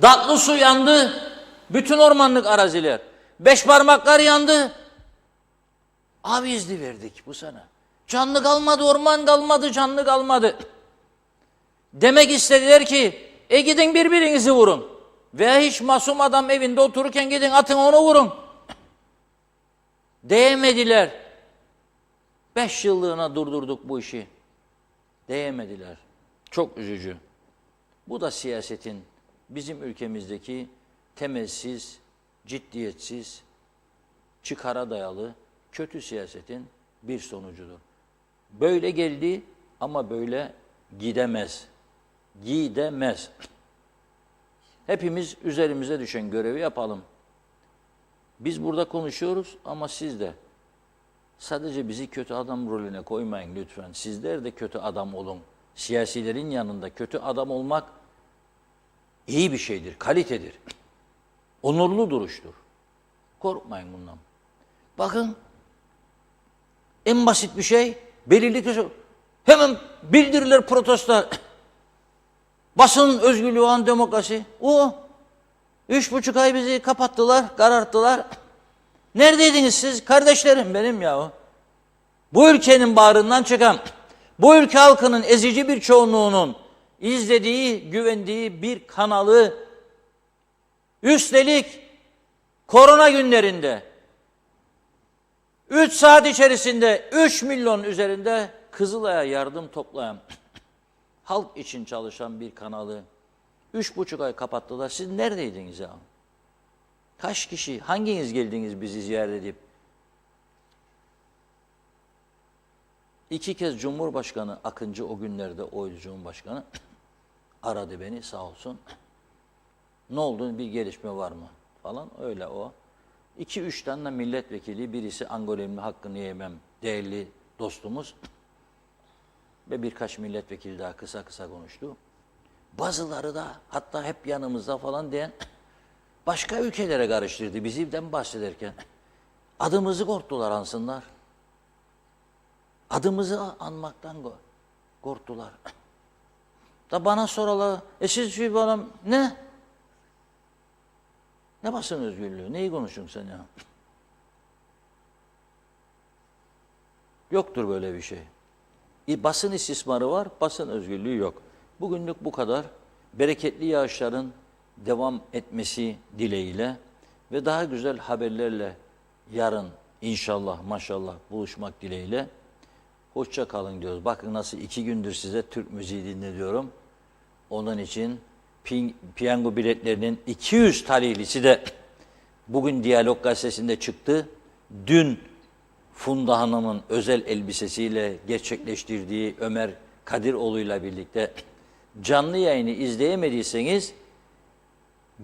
Datlısu yandı, bütün ormanlık araziler. Beşparmaklar yandı. Abi izni verdik bu sene. Canlı kalmadı, orman kalmadı, canlı kalmadı. Demek istediler ki, gidin birbirinizi vurun. Veya hiç masum adam evinde otururken gidin atın onu vurun. Değemediler. 5 yıllığına durdurduk bu işi. Değemediler. Çok üzücü. Bu da siyasetin bizim ülkemizdeki temelsiz, ciddiyetsiz, çıkara dayalı kötü siyasetin bir sonucudur. Böyle geldi ama böyle gidemez. Gidemez. Hepimiz üzerimize düşen görevi yapalım. Biz burada konuşuyoruz ama siz de sadece bizi kötü adam rolüne koymayın lütfen. Sizler de kötü adam olun. Siyasilerin yanında kötü adam olmak iyi bir şeydir, kalitedir. Onurlu duruştur. Korkmayın bundan. Bakın, en basit bir şey, belirli hemen bildiriler protesto. Basın özgürlüğü, an demokrasi. 3,5 ay bizi kapattılar, kararttılar. Neredeydiniz siz? Kardeşlerim benim ya. Bu ülkenin bağrından çıkan, bu ülke halkının ezici bir çoğunluğunun izlediği, güvendiği bir kanalı, üstelik korona günlerinde 3 saat içerisinde 3 milyon üzerinde Kızılay'a yardım toplayan, halk için çalışan bir kanalı 3,5 ay kapattılar. Siz neredeydiniz ya? Kaç kişi, hanginiz geldiniz bizi ziyaret edip? 2 kez Cumhurbaşkanı Akıncı, o günlerde oydu Cumhurbaşkanı, aradı beni sağ olsun. Ne oldu, bir gelişme var mı falan, öyle o. 2-3 tane de milletvekili, birisi Angolemli Hakkını Yemem değerli dostumuz ve birkaç milletvekili daha kısa kısa konuştu. Bazıları da hatta hep yanımızda falan diyen başka ülkelere karıştırdı bizden bahsederken. Adımızı korktular ansınlar. Adımızı anmaktan korktular. Da bana soralar, siz şu bana ne? Ne basın özgürlüğü? Neyi konuşuyorsun sen ya? Yoktur böyle bir şey. Basın istismarı var, basın özgürlüğü yok. Bugünlük bu kadar. Bereketli yağışların devam etmesi dileğiyle ve daha güzel haberlerle yarın inşallah maşallah buluşmak dileğiyle hoşça kalın diyoruz. Bakın nasıl 2 gündür size Türk müziği dinletiyorum. Onun için piyango biletlerinin 200 talihlisi de bugün Diyalog Gazetesi'nde çıktı. Dün Funda Hanım'ın özel elbisesiyle gerçekleştirdiği Ömer Kadiroğlu'yla birlikte canlı yayını izleyemediyseniz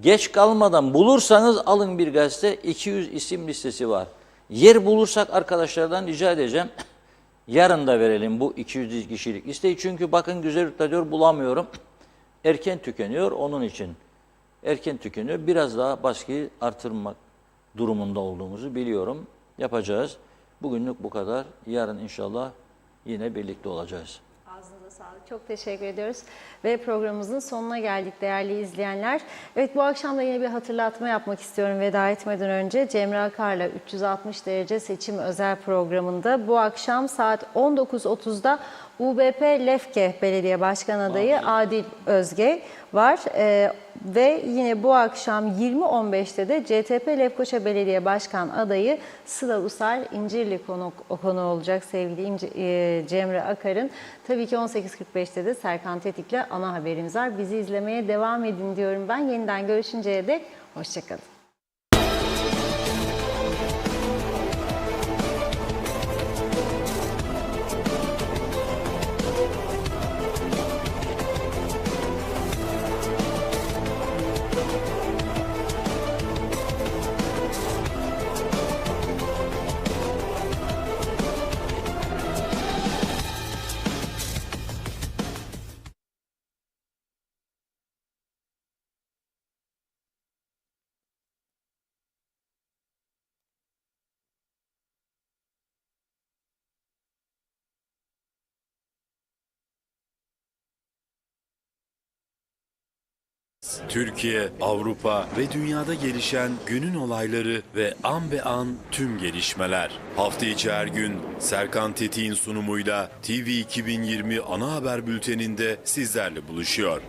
geç kalmadan bulursanız alın bir gazete, 200 isim listesi var. Yer bulursak arkadaşlardan rica edeceğim. Yarın da verelim bu 200 kişilik listeyi. Çünkü bakın güzel radyo bulamıyorum. Erken tükeniyor onun için. Erken tükeniyor. Biraz daha baskıyı artırmak durumunda olduğumuzu biliyorum. Yapacağız. Bugünlük bu kadar. Yarın inşallah yine birlikte olacağız. Ağzınıza sağlık. Çok teşekkür ediyoruz. Ve programımızın sonuna geldik değerli izleyenler. Evet, bu akşam da yine bir hatırlatma yapmak istiyorum veda etmeden önce. Cemre Akar'la 360 derece seçim özel programında bu akşam saat 19.30'da UBP Lefke Belediye Başkan adayı Adil Özge var. Ve yine bu akşam 20.15'te de CTP Lefkoşa Belediye Başkan adayı Sıla Usar İncirli konu olacak sevgili Cemre Akar'ın. Tabii ki 18.45'te de Serkan Tetik'le ana haberimiz var. Bizi izlemeye devam edin diyorum ben. Yeniden görüşünceye dek hoşçakalın. Türkiye, Avrupa ve dünyada gelişen günün olayları ve an be an tüm gelişmeler. Hafta içi her gün Serkan Tetik'in sunumuyla TV 2020 ana haber bülteninde sizlerle buluşuyor.